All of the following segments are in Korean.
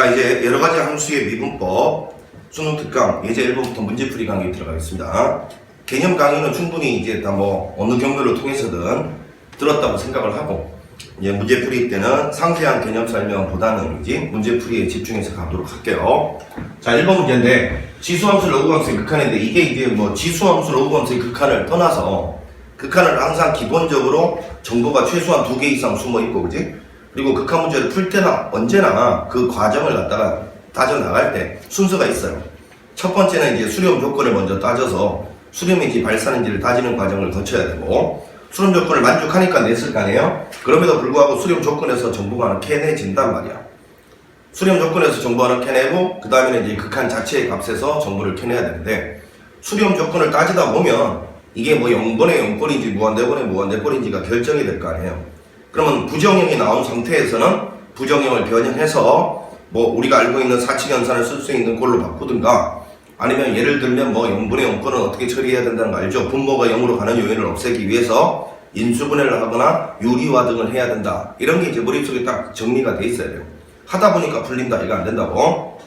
자, 이제 여러가지 함수의 미분법 수능 특강 예제 1번부터 문제풀이 강의 들어가겠습니다. 개념 강의는 충분히 이제 다 뭐 어느 경로를 통해서든 들었다고 생각을 하고, 이제 문제풀이 때는 상세한 개념 설명보다는 이제 문제풀이에 집중해서 가도록 할게요. 자, 1번 문제인데 지수함수 로그함수의 극한인데, 이게 이제 뭐 지수함수 로그함수의 극한을 떠나서 극한을 항상 기본적으로 정보가 최소한 2개 이상 숨어 있고, 그지? 그리고 극한 문제를 풀 때나 언제나 그 과정을 갖다가 따져 나갈 때 순서가 있어요. 첫 번째는 이제 수렴 조건을 먼저 따져서 수렴인지 발산인지를 따지는 과정을 거쳐야 되고, 수렴 조건을 만족하니까 냈을 거 아니에요? 그럼에도 불구하고 수렴 조건에서 정보가 하나 캐내진단 말이야. 수렴 조건에서 정보 하나 캐내고, 그 다음에는 이제 극한 자체의 값에서 정보를 캐내야 되는데, 수렴 조건을 따지다 보면 이게 뭐 0번의 0꼴인지 무한대번의 무한대꼴인지가 결정이 될 거 아니에요. 그러면 부정형이 나온 상태에서는 부정형을 변형해서 뭐 우리가 알고 있는 사칙연산을 쓸 수 있는 꼴로 바꾸든가, 아니면 예를 들면 뭐 0분의 0꼴은 어떻게 처리해야 된다는 거 알죠? 분모가 0으로 가는 요인을 없애기 위해서 인수분해를 하거나 유리화 등을 해야 된다. 이런 게 이제 머릿속에 딱 정리가 돼 있어야 돼요. 하다 보니까 풀린다. 이거 안 된다고.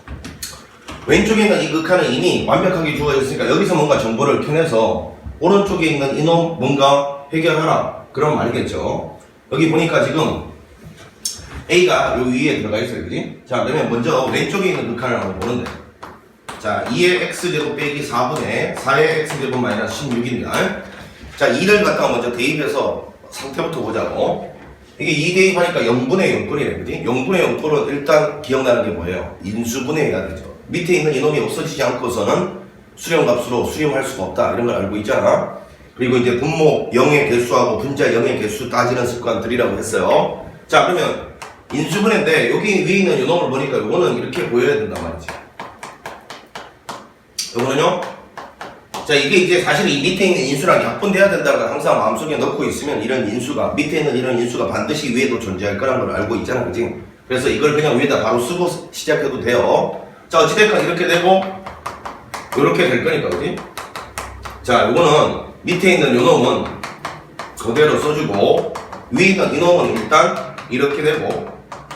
왼쪽에 있는 이 극한은 이미 완벽하게 주어졌으니까 여기서 뭔가 정보를 캐내서 오른쪽에 있는 이놈 뭔가 해결하라. 그런 말이겠죠. 여기 보니까 지금 A가 요 위에 들어가 있어요. 그지? 자, 그러면 먼저 왼쪽에 있는 극한을 한번 보는데, 자, 2의 x제곱 빼기 4분의 4의 x제곱 마이너스 16입니다. 자, 2를 갖다가 먼저 대입해서 상태부터 보자고. 이게 2 대입하니까 0분의 0꼴이네. 그지? 0분의 0꼴은 일단 기억나는 게 뭐예요? 인수분해해야 되죠. 밑에 있는 이놈이 없어지지 않고서는 수렴값으로 수렴할 수가 없다. 이런 걸 알고 있잖아. 그리고 이제 분모 0의 개수하고 분자 0의 개수 따지는 습관들이라고 했어요. 자, 그러면 인수분해인데 여기 위에 있는 요놈을 보니까 요거는 이렇게 보여야 된단 말이지. 요거는요. 자, 이게 이제 사실 이 밑에 있는 인수랑 약분돼야 된다고 항상 마음속에 넣고 있으면 이런 인수가, 밑에 있는 이런 인수가 반드시 위에도 존재할 거라는 걸 알고 있잖아. 그지? 그래서 이걸 그냥 위에다 바로 쓰고 시작해도 돼요. 자, 어찌됐건 이렇게 되고 이렇게 될 거니까. 그지? 자, 요거는 밑에 있는 요놈은 그대로 써주고, 위에 있는 이놈은 일단 이렇게 되고,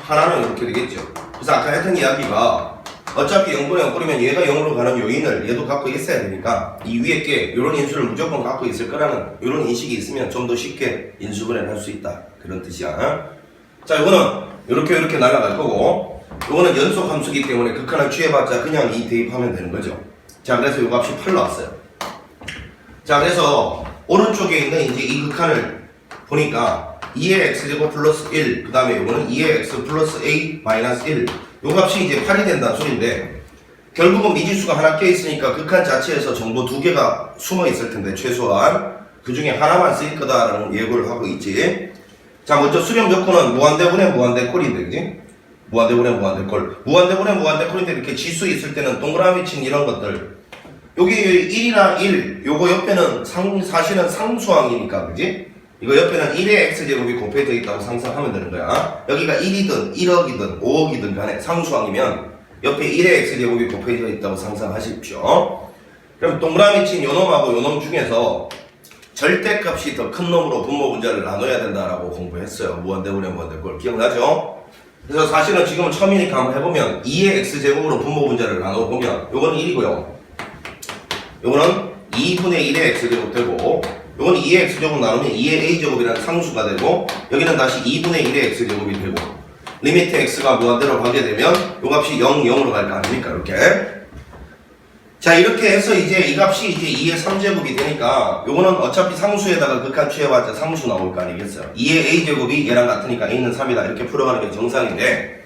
하나는 이렇게 되겠죠. 그래서 아까 했던 이야기가 어차피 0분의 0꼴이면 얘가 0으로 가는 요인을 얘도 갖고 있어야 되니까 이 위에 게 요런 인수를 무조건 갖고 있을 거라는 요런 인식이 있으면 좀 더 쉽게 인수분해를 할 수 있다. 그런 뜻이야. 자, 요거는 이렇게 날아갈 거고, 요거는 연속 함수기 때문에 극한을 취해봤자 그냥 이 대입하면 되는 거죠. 자, 그래서 요 값이 8 나왔어요. 자, 그래서 오른쪽에 있는 이제 이 극한을 보니까 2의 x제곱 플러스 1, 그 다음에 이거는 2의 x 플러스 a 마이너스 1, 요 값이 이제 8이 된다는 소리인데, 결국은 미지수가 하나 껴있으니까 극한 자체에서 정보 2개가 숨어 있을 텐데 최소한 그 중에 하나만 쓰일 거다라는 예고를 하고 있지. 자, 먼저 수렴 조건은 무한대분의 무한대꼴인데, 그지? 무한대분의 무한대꼴. 무한대분의 무한대꼴인데 이렇게 지수 있을 때는 동그라미 친 이런 것들, 여기 1이랑 1, 요거 옆에는 사실은 상수항이니까, 그지? 이거 옆에는 1의 x제곱이 곱해져 있다고 상상하면 되는 거야. 여기가 1이든 1억이든 5억이든 간에 상수항이면 옆에 1의 x제곱이 곱해져 있다고 상상하십시오. 그럼 동그라미 친 요놈하고 요놈 중에서 절대값이 더 큰 놈으로 분모 분자를 나눠야 된다라고 공부했어요. 무한대분의 무한대꼴. 기억나죠? 그래서 사실은 지금은 처음이니까 한번 해보면 2의 x제곱으로 분모 분자를 나눠보면 요거는 1이고요. 요거는 2분의 1의 x제곱 되고, 요거는 2의 x제곱 나누면 2의 a제곱이라는 상수가 되고, 여기는 다시 2분의 1의 x제곱이 되고, 리미트 x가 무한대로 가게 되면 요 값이 0, 0으로 갈 거 아닙니까? 이렇게. 자, 이렇게 해서 이제 이 값이 이제 2의 3제곱이 되니까 요거는 어차피 상수에다가 극한 취해봤자 상수 나올 거 아니겠어요? 2의 a제곱이 얘랑 같으니까 a는 3이다. 이렇게 풀어가는 게 정상인데,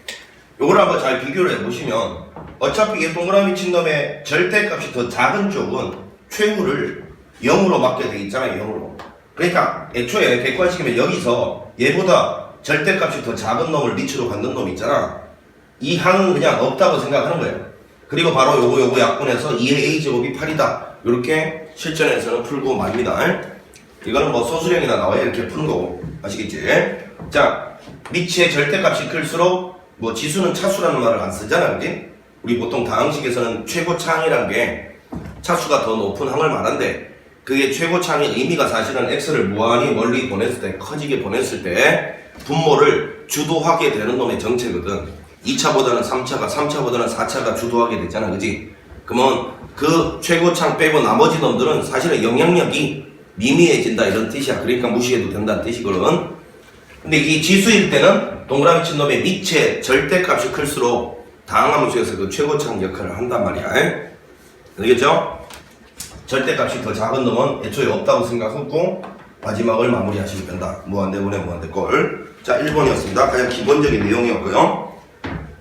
요걸 한번 잘 비교를 해보시면 어차피 이 동그라미 친 놈의 절대값이 더 작은 쪽은 최후를 0으로 맞게 돼 있잖아요. 0으로. 그러니까 애초에 객관식이면 여기서 얘보다 절대값이 더 작은 놈을 밑으로 갖는 놈 있잖아. 이 항은 그냥 없다고 생각하는 거예요. 그리고 바로 요거 약분해서 2의 a제곱이 8이다. 이렇게 실전에서는 풀고 맙니다. 이거는 뭐 소수령이나 나와야 이렇게 푸는 거고. 아시겠지? 자, 밑의 절대값이 클수록 뭐 지수는 차수라는 말을 안 쓰잖아. 그지? 우리 보통 다항식에서는 최고차항이란 게 차수가 더 높은 항을 말한데, 그게 최고차항의 의미가 사실은 x를 무한히 멀리 보냈을 때, 커지게 보냈을 때 분모를 주도하게 되는 놈의 정체거든. 2차보다는 3차가, 3차보다는 4차가 주도하게 되잖아. 그지? 그러면 그 최고창 빼고 나머지 놈들은 사실은 영향력이 미미해진다 이런 뜻이야. 그러니까 무시해도 된다는 뜻이거든. 근데 이 지수일 때는 동그라미 친 놈의 밑에 절대값이 클수록 다항함수에서 그 최고창 역할을 한단 말이야. 알겠죠? 절대값이 더 작은 놈은 애초에 없다고 생각하고 마지막을 마무리하시면 된다. 무한대분의 무한대꼴. 자, 1번이었습니다. 가장 기본적인 내용이었고요.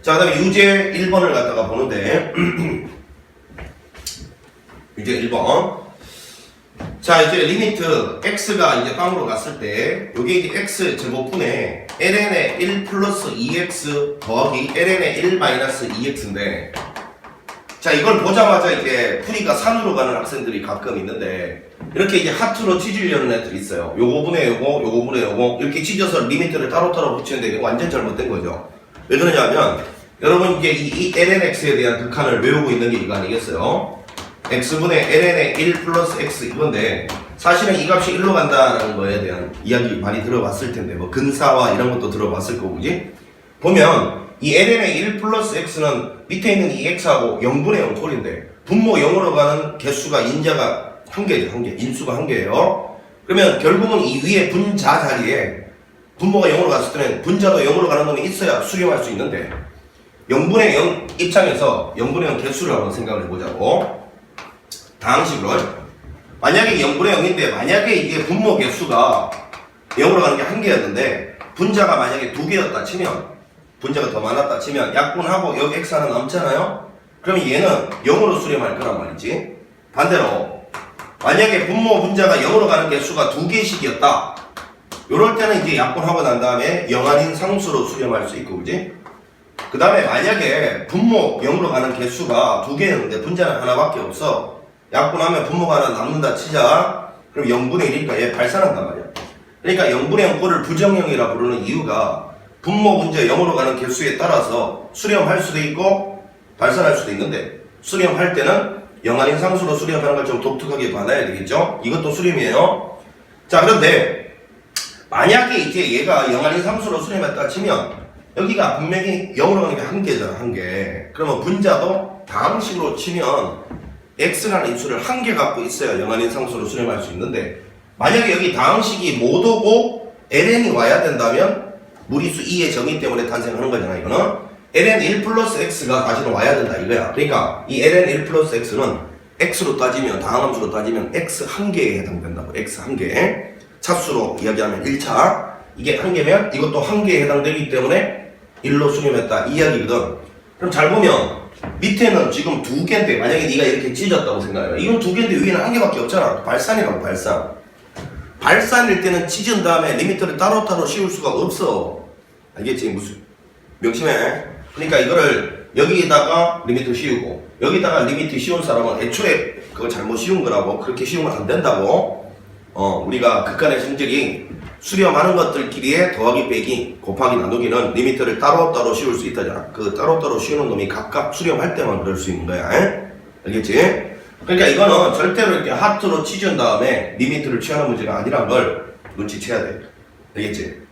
자, 그 다음에 유제 1번을 갖다가 보는데 유제 1번. 자, 이제 리미트 x가 이제 빵으로 갔을 때 요게 이제 x 제곱분의 ln의 1 플러스 2x 더하기 ln의 1 마이너스 2x인데, 자, 이걸 보자마자 이제 풀이가 산으로 가는 학생들이 가끔 있는데 이렇게 이제 하트로 찢으려는 애들이 있어요. 요거분의 요거, 요거분의 요거 이렇게 찢어서 리미트를 따로따로 붙이는데 이거 완전 잘못된 거죠. 왜 그러냐면 여러분 이제 이 lnx에 대한 극한을 외우고 있는 게 이거 아니겠어요? x분의 ln의 1 플러스 x 이건데 사실은 이 값이 1로 간다라는 거에 대한 이야기 많이 들어봤을 텐데 뭐 근사와 이런 것도 들어봤을 거고, 그지? 보면 이 ln의 1 플러스 x는 밑에 있는 이 x하고 0분의 0꼴인데 분모 0으로 가는 개수가 인자가 한 개죠. 한 개. 인수가 한 개예요. 그러면 결국은 이 위에 분자 자리에 분모가 0으로 갔을 때는 분자도 0으로 가는 놈이 있어야 수렴할 수 있는데 0분의 0 입장에서 0분의 0 개수를 한번 생각을 해보자고. 다항식으로 만약에 0분의 0인데 만약에 이게 분모 개수가 0으로 가는 게 한 개였는데 분자가 만약에 두 개였다 치면, 분자가 더 많았다 치면 약분하고 여기 x 하나 남잖아요. 그러면 얘는 0으로 수렴할 거란 말이지. 반대로 만약에 분모 분자가 0으로 가는 개수가 두 개씩이었다, 요럴 때는 이제 약분하고 난 다음에 0 아닌 상수로 수렴할 수 있고, 그지? 그 다음에 만약에 분모 0으로 가는 개수가 두 개였는데 분자는 하나밖에 없어. 약분하면 분모가 하나 남는다 치자. 그럼 0분의 1이니까 얘 발산한단 말이야. 그러니까 0분의 0꼴을 부정형이라 부르는 이유가 분모 분자 0으로 가는 개수에 따라서 수렴할 수도 있고 발산할 수도 있는데, 수렴할 때는 0 아닌 상수로 수렴하는 걸 좀 독특하게 받아야 되겠죠? 이것도 수렴이에요. 자, 그런데 만약에 이제 얘가 0 아닌 상수로 수렴했다 치면 여기가 분명히 0으로 가는 게 한 개잖아, 한 개. 그러면 분자도 다항식으로 치면 x라는 인수를 한 개 갖고 있어야 0 아닌 상수로 수렴할 수 있는데, 만약에 여기 다항식이 못 오고 ln이 와야 된다면 무리수 2의 정의 때문에 탄생하는 거잖아. 이거는 ln 1 플러스 x가 사실은 와야 된다 이거야. 그러니까 이 ln 1 플러스 x는 x로 따지면, 다항함수로 따지면 x 한 개에 해당된다고. x 한 개. 차수로 이야기하면 1차. 이게 한 개면 이것도 한 개에 해당되기 때문에 1로 수렴했다 이 이야기거든. 그럼 잘 보면 밑에는 지금 두 개인데 만약에 네가 이렇게 찢었다고 생각해요. 이건 두 개인데 위에는 한 개밖에 없잖아. 발산이라고. 발산. 발산일 때는 찢은 다음에 리미터를 따로따로 씌울 수가 없어. 알겠지? 무슨 명심해. 그러니까 이거를 여기에다가 리미터 씌우고 여기다가 리미터 씌운 사람은 애초에 그거 잘못 씌운 거라고. 그렇게 씌우면 안 된다고. 우리가 극한의 성질이 수렴하는 것들끼리의 더하기 빼기 곱하기 나누기는 리미터를 따로따로 씌울 수 있다잖아. 그 따로따로 씌우는 놈이 각각 수렴할 때만 그럴 수 있는 거야. 알겠지? 그러니까 이거는 절대로 이렇게 하트로 찢은 다음에 리미트를 취하는 문제가 아니란 걸 눈치채야 돼. 알겠지?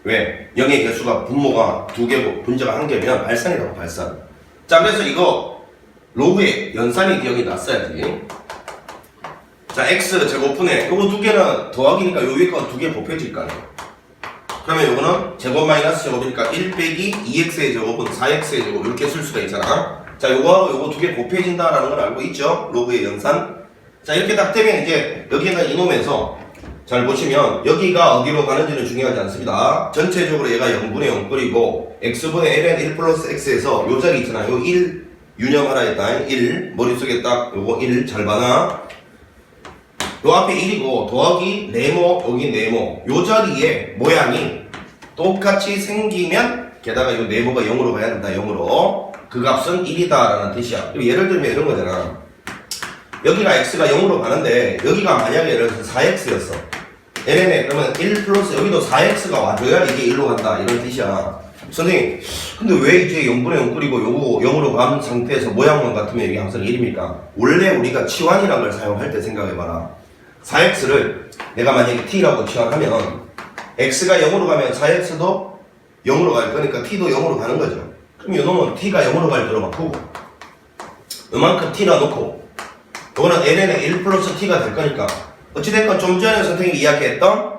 왜? 0의 개수가 분모가 두 개고 분자가 한 개면 발산이라고. 발산. 자, 그래서 이거 로그의 연산이 기억이 났어야지. 자, x 제곱분의 요거 두 개는 더하기니까 요 위에 거 두 개 곱해질 거 아니야. 그러면 요거는 제곱 마이너스 제곱이니까 1 빼기 2x의 제곱은 4x의 제곱 이렇게 쓸 수가 있잖아. 자, 요거하고 요거 두 개 곱해진다라는 걸 알고 있죠? 로그의 연산. 자, 이렇게 딱 되면 이제 여기에다 이놈에서 잘 보시면 여기가 어디로 가는지는 중요하지 않습니다. 전체적으로 얘가 0분의 0꼴이고 x분의 ln 1 플러스 x에서 요 자리 있잖아. 요 1 유념하라 했다. 1 머릿속에 딱 요거 1 잘 봐놔. 요 앞에 1이고 더하기 네모 여기 네모 요 자리에 모양이 똑같이 생기면 게다가 요 네모가 0으로 가야 된다. 0으로 그 값은 1이다 라는 뜻이야. 예를 들면 이런 거잖아. 여기가 x가 0으로 가는데 여기가 만약에 예를 들어서 4x였어. ln에 그러면 1 플러스 여기도 4x가 와줘야 이게 1로 간다 이런 뜻이야. 선생님 근데 왜 이제 0분의 0꼴이고 요거 0으로 간 상태에서 모양만 같으면 이게 항상 1입니까? 원래 우리가 치환이라는 걸 사용할 때 생각해봐라. 4x를 내가 만약에 t라고 치환하면 x가 0으로 가면 4x도 0으로 갈 거니까 t도 0으로 가는 거죠. 그럼 요놈은 t가 0으로 갈 들어 바꾸고 요만큼 t나 놓고 요거는 ln의 1 플러스 t가 될 거니까 어찌됐건 좀 전에 선생님이 이야기했던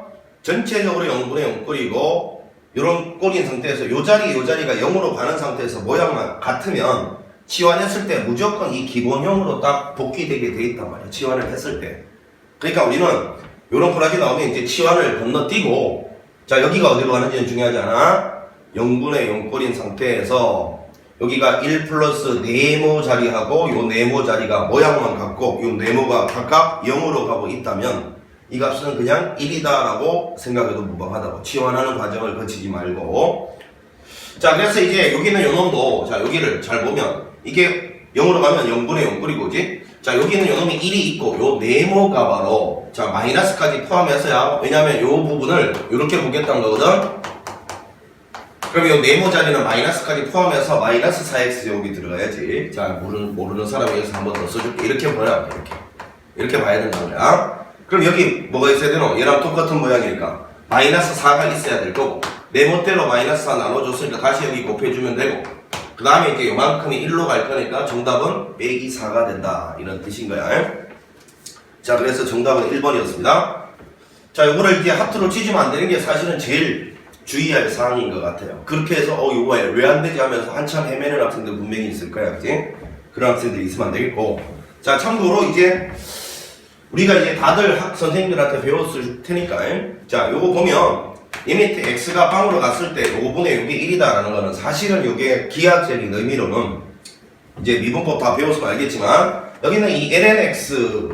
전체적으로 0분의 0 꼴이고 요런 꼴인 상태에서 요 자리가 0으로 가는 상태에서 모양만 같으면 치환했을 때 무조건 이 기본형으로 딱 복귀되게 돼 있단 말이야. 치환을 했을 때. 그러니까 우리는 요런 플라지 나오면 이제 치환을 건너뛰고 자 여기가 어디로 가는지는 중요하지 않아. 0분의 0 꼴인 상태에서 여기가 1 플러스 네모 자리하고 요 네모 자리가 모양만 같고 요 네모가 각각 0으로 가고 있다면 이 값은 그냥 1이다 라고 생각해도 무방하다고. 치환하는 과정을 거치지 말고. 자 그래서 이제 여기는 요 놈도 자 여기를 잘 보면 이게 0으로 가면 0분의 0 꼴이고 지 자 여기는 요 놈이 1이 있고 요 네모가 바로 자 마이너스까지 포함해서야 왜냐면 요 부분을 이렇게 보겠다는 거거든. 그럼 요 네모 자리는 마이너스까지 포함해서 마이너스 4x 제곱이 들어가야지. 자 모르는 사람에 의해서 한 번 더 써줄게. 이렇게 보라. 이렇게 봐야 된다는 거야. 그럼 여기 뭐가 있어야 되노? 얘랑 똑같은 모양이니까 마이너스 4가 있어야 될 거고 네모대로 마이너스 4 나눠줬으니까 다시 여기 곱해주면 되고 그 다음에 이제 요만큼이 1로 갈 거니까 정답은 빼기 4가 된다 이런 뜻인 거야. 자 그래서 정답은 1번이었습니다. 자 요거를 이제 하트로 찢으면 안 되는 게 사실은 제일 주의할 사항인 것 같아요. 그렇게 해서 요거 왜 안 되지 하면서 한참 헤매는 학생들 분명히 있을 거야. 그치? 그런 학생들이 있으면 안 되겠고 자 참고로 이제 우리가 이제 다들 선생님들한테 배웠을 테니까 자 요거 보면 이 밑에 x가 빵으로 갔을 때 요거분의 요게 1이다 라는 거는 사실은 요게 기하학적인 의미로는 이제 미분법 다 배웠으면 알겠지만 여기는 이 lnx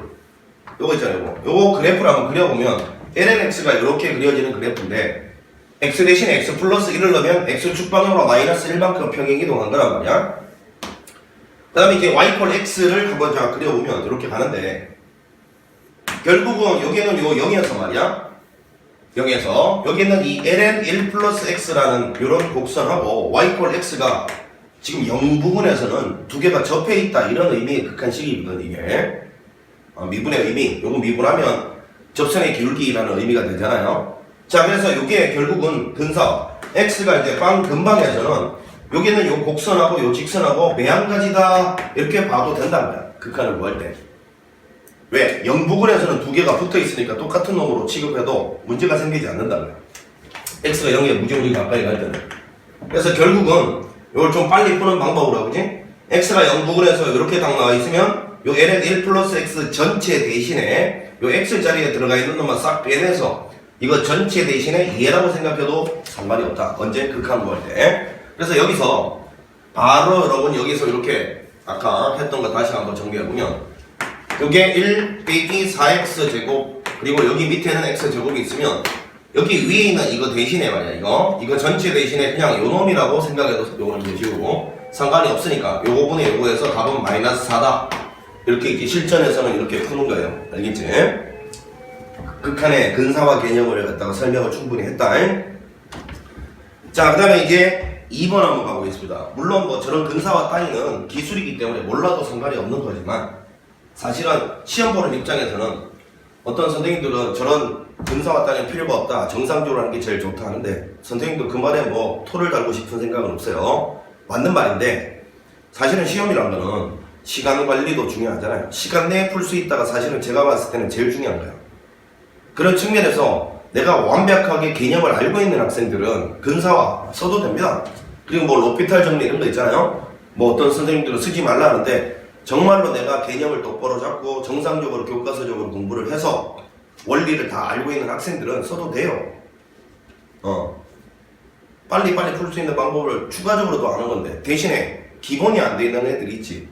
요거 있잖아요. 요거 그래프를 한번 그려보면 lnx가 이렇게 그려지는 그래프인데 x 대신에 x 플러스 1을 넣으면 x축 방향으로 마이너스 1만큼 평행 이동한 거란 말이야. 그 다음에 이제 y 콜 x를 한번 자 그려보면 이렇게 가는데 결국은 여기는 요 0이어서 말이야. 0에서 여기는 이 ln 1 플러스 x라는 이런 곡선하고 y 콜 x가 지금 0 부분에서는 두 개가 접해 있다 이런 의미의 극한식이거든 이게. 미분의 의미, 요거 미분하면 접선의 기울기라는 의미가 되잖아요. 자 그래서 요게 결국은 근사 x가 이제 빵 근방에서는 여기는 요 곡선하고 요 직선하고 매한가지다 이렇게 봐도 된다는 거야. 극한을 구할 때. 왜? 0 부분에서는 두 개가 붙어 있으니까 똑같은 놈으로 취급해도 문제가 생기지 않는다는 거야. x가 0에 무지무지 가까이 갈 때는. 그래서 결국은 이걸 좀 빨리 푸는 방법으로 그지? x가 0 부분에서 이렇게 딱 나와 있으면 요 ln 1 플러스 x 전체 대신에 요 x 자리에 들어가 있는 놈만 싹 빼내서 이거 전체 대신에 얘라고 생각해도 상관이 없다. 언제? 극한 구할 때. 그래서 여기서 바로 여러분 여기서 이렇게 아까 했던 거 다시 한번 정리해보면 요게 1 빼기 4x 제곱 그리고 여기 밑에는 x 제곱이 있으면 여기 위에 있는 이거 대신에 말이야 이거 전체 대신에 그냥 요놈이라고 생각해도 요거는 되시고 상관이 없으니까 요거분의 요거에서 답은 마이너스 4다 이렇게 이제 실전에서는 이렇게 푸는 거예요. 알겠지? 극한의 근사화 개념을 갖다가 설명을 충분히 했다. 자 그 다음에 이제 2번 한번 가보겠습니다. 물론 뭐 저런 근사화 따위는 기술이기 때문에 몰라도 상관이 없는 거지만 사실은 시험 보는 입장에서는 어떤 선생님들은 저런 근사화 따위는 필요가 없다 정상적으로 하는 게 제일 좋다 하는데 선생님도 그 말에 뭐 토를 달고 싶은 생각은 없어요. 맞는 말인데 사실은 시험이란 거는 시간 관리도 중요하잖아요. 시간 내에 풀 수 있다가 사실은 제가 봤을 때는 제일 중요한 거예요. 그런 측면에서 내가 완벽하게 개념을 알고 있는 학생들은 근사화 써도 됩니다. 그리고 뭐 로피탈 정리 이런 거 있잖아요. 뭐 어떤 선생님들은 쓰지 말라 하는데 정말로 내가 개념을 똑바로 잡고 정상적으로 교과서적으로 공부를 해서 원리를 다 알고 있는 학생들은 써도 돼요. 빨리빨리 풀 수 있는 방법을 추가적으로 도 아는 건데 대신에 기본이 안 돼 있는 애들이 있지.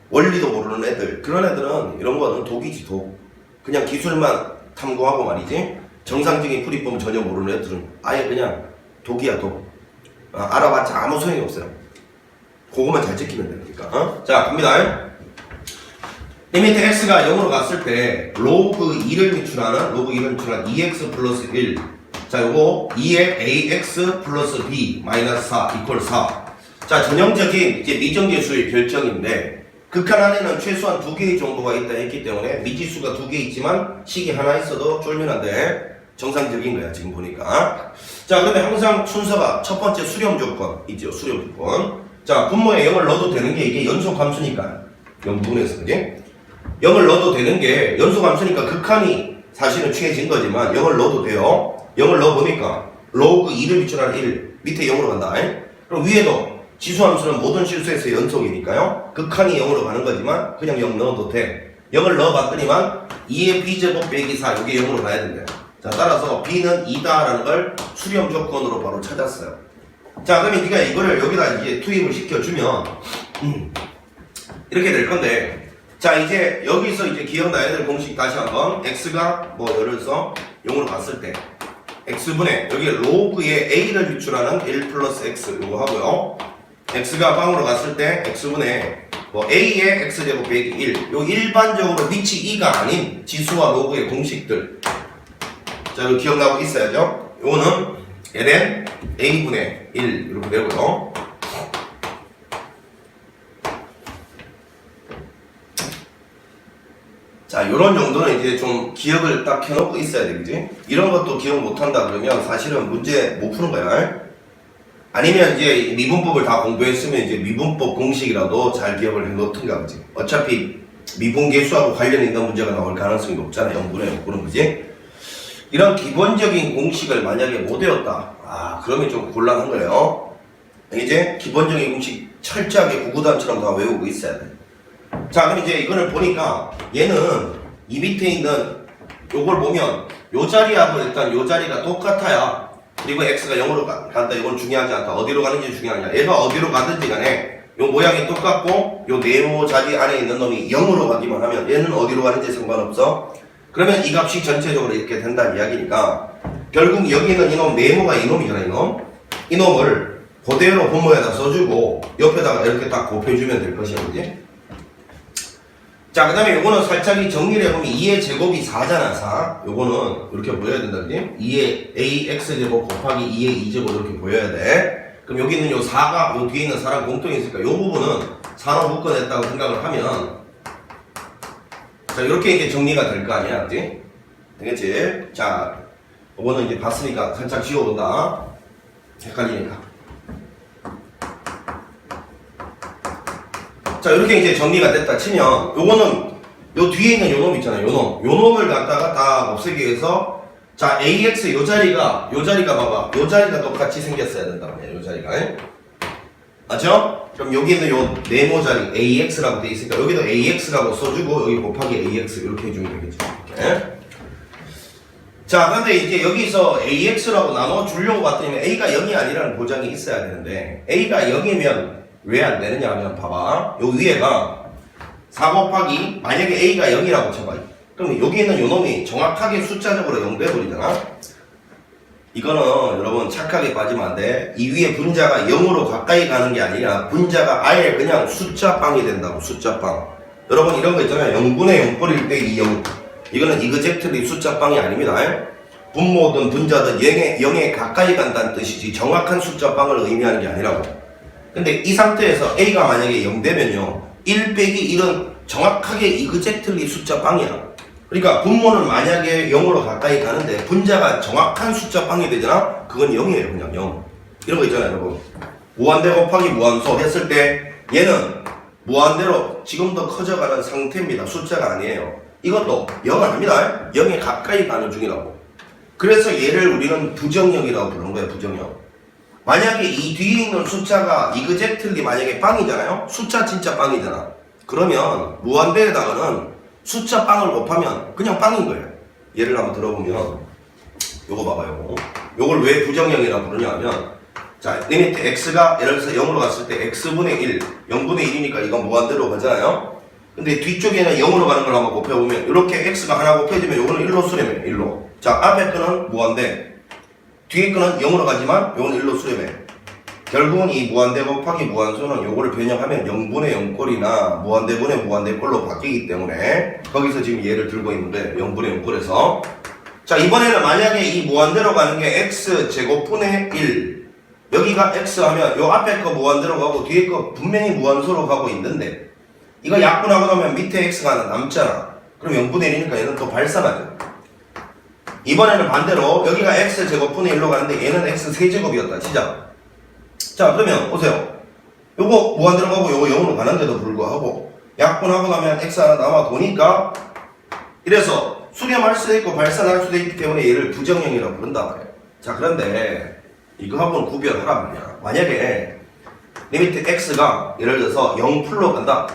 원리도 모르는 애들. 그런 애들은 이런 거는 독이지 독. 그냥 기술만 탐구하고 말이지 정상적인 풀이법 전혀 모르는 애들은 아예 그냥 독이야 독. 알아봤자 아무 소용이 없어요. 그거만 잘 지키면 되니까. 자 갑니다. 이 밑에 x가 0으로 갔을 때 로그 2를 미출하는 2x 플러스 1. 자 요거 2의 ax 플러스 b 마이너스 4 이퀄 4. 자 전형적인 이제 미정계수의 결정인데 극한 안에는 최소한 2개의 정도가 있다 했기 때문에 미지수가 2개 있지만 식이 하나 있어도 쫄면한데 정상적인 거야 지금 보니까. 자 그러면 항상 순서가 첫 번째 수렴 조건 있죠. 수렴 조건. 자, 분모에 0을 넣어도 되는 게 이게 연속함수니까 0분에서 그지? 0을 넣어도 되는 게 연속함수니까 극한이 사실은 취해진 거지만 0을 넣어도 돼요. 0을 넣어보니까 로그 2를 비출하는 1 밑에 0으로 간다. 그럼 위에도 지수함수는 모든 실수에서 연속이니까요. 극한이 0으로 가는 거지만 그냥 0 넣어도 돼. 0을 넣어봤더니만 2의 b제곱 빼기 4 이게 0으로 가야 된대요. 자, 따라서 b는 2다라는 걸 수렴 조건으로 바로 찾았어요. 자, 그러면 네가 이거를 여기다 이제 투입을 시켜주면 이렇게 될 건데, 자, 이제 여기서 이제 기억나야 될 공식 다시 한번 x가 뭐 예를 들어서 0으로 갔을 때 x분의 여기 로그의 a를 비출하는 1 플러스 x 요거 하고요. x가 빵으로 갔을 때 x분의 뭐 a의 x제곱 빼기 1 요 일반적으로 밑이 2가 아닌 지수와 로그의 공식들, 자, 이거 기억나고 있어야죠. 요거는 ln a분의 1 이렇게 되고요. 자, 요런 정도는 이제 좀 기억을 딱 해놓고 있어야 되겠지? 이런 것도 기억 못한다 그러면 사실은 문제 못 푸는 거야. 아니면 이제 미분법을 다 공부했으면 이제 미분법 공식이라도 잘 기억을 해놓든가, 그지? 어차피 미분계수하고 관련 있는 문제가 나올 가능성이 높잖아. 0분의 0분은, 그지? 이런 기본적인 공식을 만약에 못 외웠다. 그러면 좀 곤란한 거예요. 이제 기본적인 공식 철저하게 구구단처럼 다 외우고 있어야 돼. 자, 그럼 이제 이거를 보니까 얘는 이 밑에 있는 요걸 보면 요 자리하고 일단 요 자리가 똑같아야, 그리고 x가 0으로 간다. 이건 중요하지 않다. 어디로 가는지 중요하냐. 얘가 어디로 가든지 간에 요 모양이 똑같고 요 네모 자리 안에 있는 놈이 0으로 가기만 하면 얘는 어디로 가는지 상관없어. 그러면 이 값이 전체적으로 이렇게 된다는 이야기니까 결국 여기 있는 이놈 네모가 이놈이잖아. 이놈을 그대로 분모에다 써주고 옆에다가 이렇게 딱 곱해주면 될 것이야. 그지? 자, 그 다음에 요거는 살짝 정리를 해보면 2의 제곱이 4잖아. 4. 요거는 이렇게 보여야 된다. 그지? 2의 ax제곱 곱하기 2의 2제곱 이렇게 보여야 돼. 그럼 여기 있는 요 4가 요 뒤에 있는 4랑 공통이 있으니까 요 부분은 4로 묶어냈다고 생각을 하면, 자, 이렇게 이제 정리가 될 거 아니야. 그지? 되겠지? 자, 요거는 이제 봤으니까 살짝 지워본다. 헷갈리니까. 자, 이렇게 이제 정리가 됐다 치면 요거는 요 뒤에 있는 요 놈 있잖아요. 요 놈을 갖다가 다 없애기 위해서, 자, ax 요 자리가 봐봐. 요 자리가 똑같이 생겼어야 된다 말이야. 요 자리가. 맞죠? 그럼 여기 있는 요 네모 자리 ax라고 돼 있으니까 여기도 ax라고 써주고 여기 곱하기 ax 이렇게 해주면 되겠죠. 이렇게. 자, 근데 이제 여기서 ax라고 나눠 주려고 봤더니 a가 0이 아니라는 보장이 있어야 되는데, a가 0이면 왜 안 되느냐 하면 봐봐. 요 위에가 4 곱하기 만약에 a가 0이라고 쳐봐. 그럼 여기 있는 요 놈이 정확하게 숫자적으로 0 돼버리잖아. 이거는 여러분 착하게 빠지면 안 돼. 이 위에 분자가 0으로 가까이 가는 게 아니라 분자가 아예 그냥 숫자빵이 된다고. 숫자빵. 여러분 이런 거 있잖아요. 0분의 0뿌릴 때 이 0. 이거는 이그젝트리 숫자빵이 아닙니다. 분모든 분자든 0에 가까이 간다는 뜻이지 정확한 숫자빵을 의미하는 게 아니라고. 근데 이 상태에서 a가 만약에 0 되면요 1 빼기 1은 정확하게 이그젝틀리 숫자 빵이야. 그러니까 분모는 만약에 0으로 가까이 가는데 분자가 정확한 숫자 빵이 되잖아. 그건 0이에요. 그냥 0. 이런 거 있잖아요 여러분. 무한대 곱하기 무한소 했을 때 얘는 무한대로 지금 더 커져가는 상태입니다. 숫자가 아니에요. 이것도 0 아닙니다. 0에 가까이 가는 중이라고. 그래서 얘를 우리는 부정형이라고 부르는 거예요. 부정형. 만약에 이 뒤에 있는 숫자가 이그젝틀리 만약에 빵이잖아요. 숫자 진짜 빵이잖아. 그러면 무한대에다가는 숫자 빵을 곱하면 그냥 빵인 거예요. 예를 한번 들어보면 요거 봐봐요. 요걸 왜 부정형이라고 부르냐 하면, 자, 리미트 x가 예를 들어서 0으로 갔을 때 x분의 1 0분의 1이니까 이건 무한대로 가잖아요. 근데 뒤쪽에는 0으로 가는 걸 한번 곱해보면 이렇게 x가 하나 곱해지면 요거는 1로 수렴해. 1로. 자, 앞에 거는 무한대, 뒤에 거는 0으로 가지만 요건 1로 수렴해. 결국은 이 무한대 곱하기 무한소는 요거를 변형하면 0분의 0꼴이나 무한대분의 무한대꼴로 바뀌기 때문에 거기서 지금 얘를 들고 있는데 0분의 0꼴에서, 자, 이번에는 만약에 이 무한대로 가는 게 x제곱분의 1 여기가 x 하면 요 앞에 거 무한대로 가고 뒤에 거 분명히 무한소로 가고 있는데 이거 약분하고 나면 밑에 x가 하나 남잖아. 그럼 0분의 1이니까 얘는 또 발산하죠. 이번에는 반대로 여기가 x제곱분의 1로 가는데 얘는 x 세제곱이었다 치자. 자, 그러면 보세요. 요거 무한대로 가고 요거 0으로 가는데도 불구하고 약분하고 나면 x 하나 남아 도니까 이래서 수렴할 수도 있고 발산할 수도 있기 때문에 얘를 부정형이라고 부른단 말이에요. 자, 그런데 이거하고는 구별하란 말이야. 만약에 리미트 x가 예를 들어서 0풀로 간다.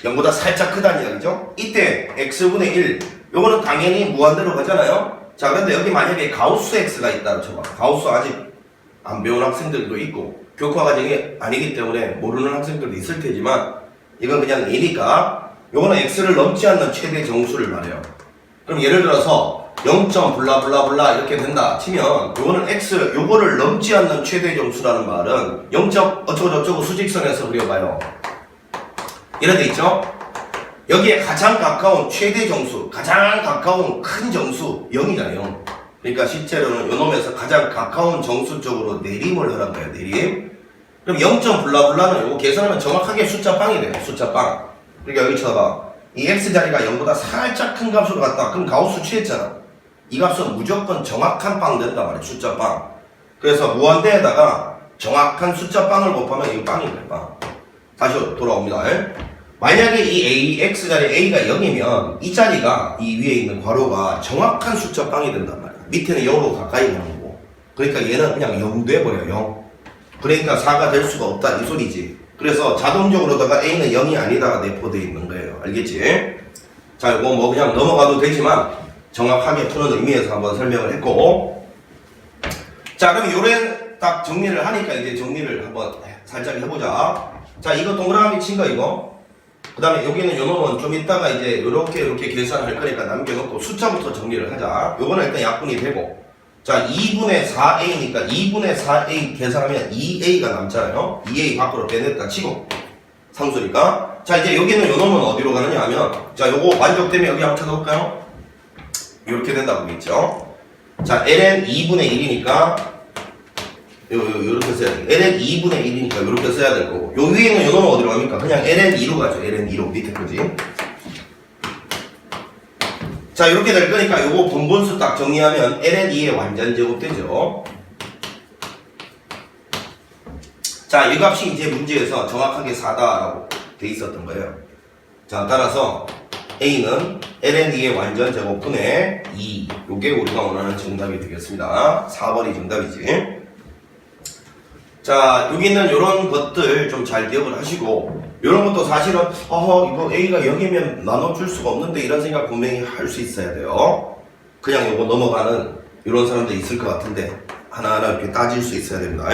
0보다 살짝 크다는 이야기죠. 이때 x분의 1 요거는 당연히 무한대로 가잖아요. 자, 그런데 여기 만약에 가우스 x가 있다고 쳐봐. 가우스 아직 안 배운 학생들도 있고 교과 과정이 아니기 때문에 모르는 학생들도 있을 테지만 이건 그냥 얘니까 요거는 x를 넘지 않는 최대 정수를 말해요. 그럼 예를 들어서 0. 블라블라블라 이렇게 된다 치면 요거는 x 요거를 넘지 않는 최대 정수라는 말은 0. 어쩌고저쩌고 수직선에서 그려봐요. 이런 데 있죠? 여기에 가장 가까운 최대 정수, 가장 가까운 큰 정수 0이잖아요. 그러니까 실제로는 요놈에서 가장 가까운 정수 쪽으로 내림을 하란 거예요. 내림. 그럼 0. 블라블라는 요거 계산하면 정확하게 숫자 빵이 돼요. 숫자 빵. 그러니까 여기 쳐봐. 이 x자리가 0보다 살짝 큰 값으로 갔다. 그럼 가우스 취했잖아. 이 값은 무조건 정확한 빵 된단 말이에요. 숫자 빵. 그래서 무한대에다가 정확한 숫자 빵을 곱하면 이거 빵이 돼요. 빵. 다시 돌아옵니다. 만약에 이 x자리 a가 0이면 이 자리가 이 위에 있는 괄호가 정확한 숫자 빵이 된단 말이야. 밑에는 0으로 가까이 가는 거고. 그러니까 얘는 그냥 0 돼버려요. 0. 그러니까 4가 될 수가 없다 이 소리지. 그래서 자동적으로다가 a는 0이 아니다가 내포되어 있는 거예요. 알겠지? 자, 이거 뭐 그냥 넘어가도 되지만 정확하게 푸는 의미에서 한번 설명을 했고, 자, 그럼 요런 딱 정리를 하니까 이제 정리를 한번 살짝 해보자. 자, 이거 동그라미 친 거 이거. 그 다음에 여기는 요 놈은 좀 이따가 이제 요렇게 계산할 거니까 남겨놓고 숫자부터 정리를 하자. 요거는 일단 약분이 되고. 자, 2분의 4a니까 2분의 4a 계산하면 2a가 남잖아요. 2a 밖으로 빼냈다 치고. 상수니까. 자, 이제 여기는 요 놈은 어디로 가느냐 하면, 자, 요거 만족되면 여기 한번 찾아볼까요? 이렇게 된다고 보겠죠. 자, ln 2분의 1이니까 요렇게 써야 돼. ln 2분의 1이니까 요렇게 써야 될 거고, 요 위에는 요 놈은 어디로 갑니까? 그냥 ln 2로 가죠. ln 2로 밑에 거지. 자, 이렇게 될 거니까 요거 분분수 딱 정리하면 ln 2의 완전 제곱 되죠. 자, 이 값이 이제 문제에서 정확하게 4다라고 돼 있었던 거예요. 자, 따라서 a는 ln 2의 완전 제곱분의 2. 요게 우리가 원하는 정답이 되겠습니다. 4번이 정답이지. 자, 여기 있는 요런 것들 좀 잘 기억을 하시고, 요런 것도 사실은 이거 a가 0이면 나눠줄 수가 없는데 이런 생각 분명히 할 수 있어야 돼요. 그냥 요거 넘어가는 이런 사람도 있을 것 같은데 하나하나 이렇게 따질 수 있어야 됩니다.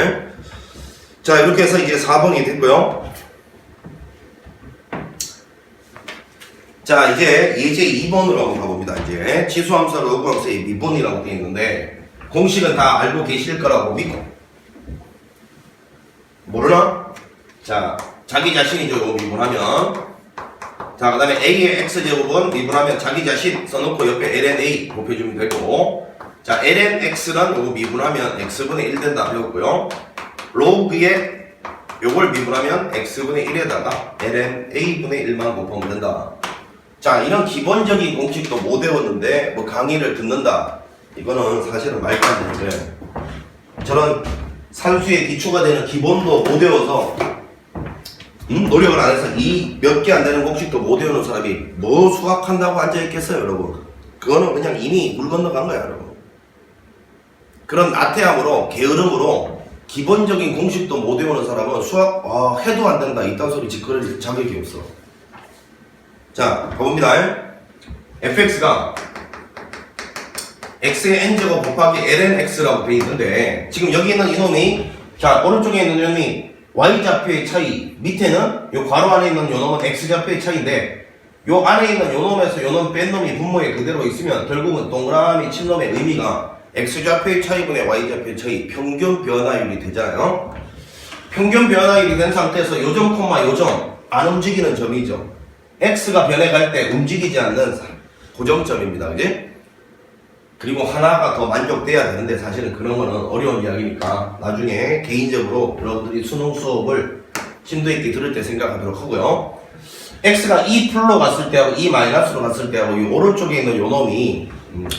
자, 이렇게 해서 이제 4번이 됐고요. 자, 이제 예제 2번으로 한번 가봅니다. 이제 치수함수와 로그함수의 미분이라고 되어 있는데 공식은 다 알고 계실 거라고 믿고, 모르나? 자, 자기 자신이죠. 요거 미분하면. 자, 그 다음에 a의 x제곱은 미분하면 자기 자신 써놓고 옆에 ln a 곱해주면 되고, 자, ln x는 요거 미분하면 x분의 1 된다 배웠고요. 로그에 요걸 미분하면 x분의 1에다가 ln a분의 1만 곱하면 된다. 자, 이런 기본적인 공식도 못 외웠는데 뭐 강의를 듣는다, 이거는 사실은 말도 안 되는데, 저는 산수의 기초가 되는 기본도 못 외워서 노력을 안 해서 이 몇 개 안 되는 공식도 못 외우는 사람이 뭐 수학한다고 앉아있겠어요, 여러분? 그거는 그냥 이미 물 건너간 거야, 여러분. 그런 나태함으로, 게으름으로 기본적인 공식도 못 외우는 사람은 수학 해도 안 된다 이딴 소리 짓거릴 자격이 없어. 자, 가봅니다. fx가 x의 n제곱 곱하기 ln x라고 되어 있는데, 지금 여기 있는 이놈이, 자, 오른쪽에 있는 이놈이 y좌표의 차이, 밑에는 요 괄호 안에 있는 요놈은 x좌표의 차이인데, 요 안에 있는 요놈에서 요놈 뺀 놈이 분모에 그대로 있으면 결국은 동그라미 친 놈의 의미가 x좌표의 차이분의 y좌표의 차이, 평균 변화율이 되잖아요. 평균 변화율이 된 상태에서 요점 콤마 요점 안 움직이는 점이죠. x가 변해갈 때 움직이지 않는 고정점입니다. 그지? 그리고 하나가 더 만족돼야 되는데 사실은 그런 거는 어려운 이야기니까 나중에 개인적으로 여러분들이 수능 수업을 심도 있게 들을 때 생각하도록 하고요. x가 2+로 갔을 때하고 2-로 갔을 때하고 이 오른쪽에 있는 요 놈이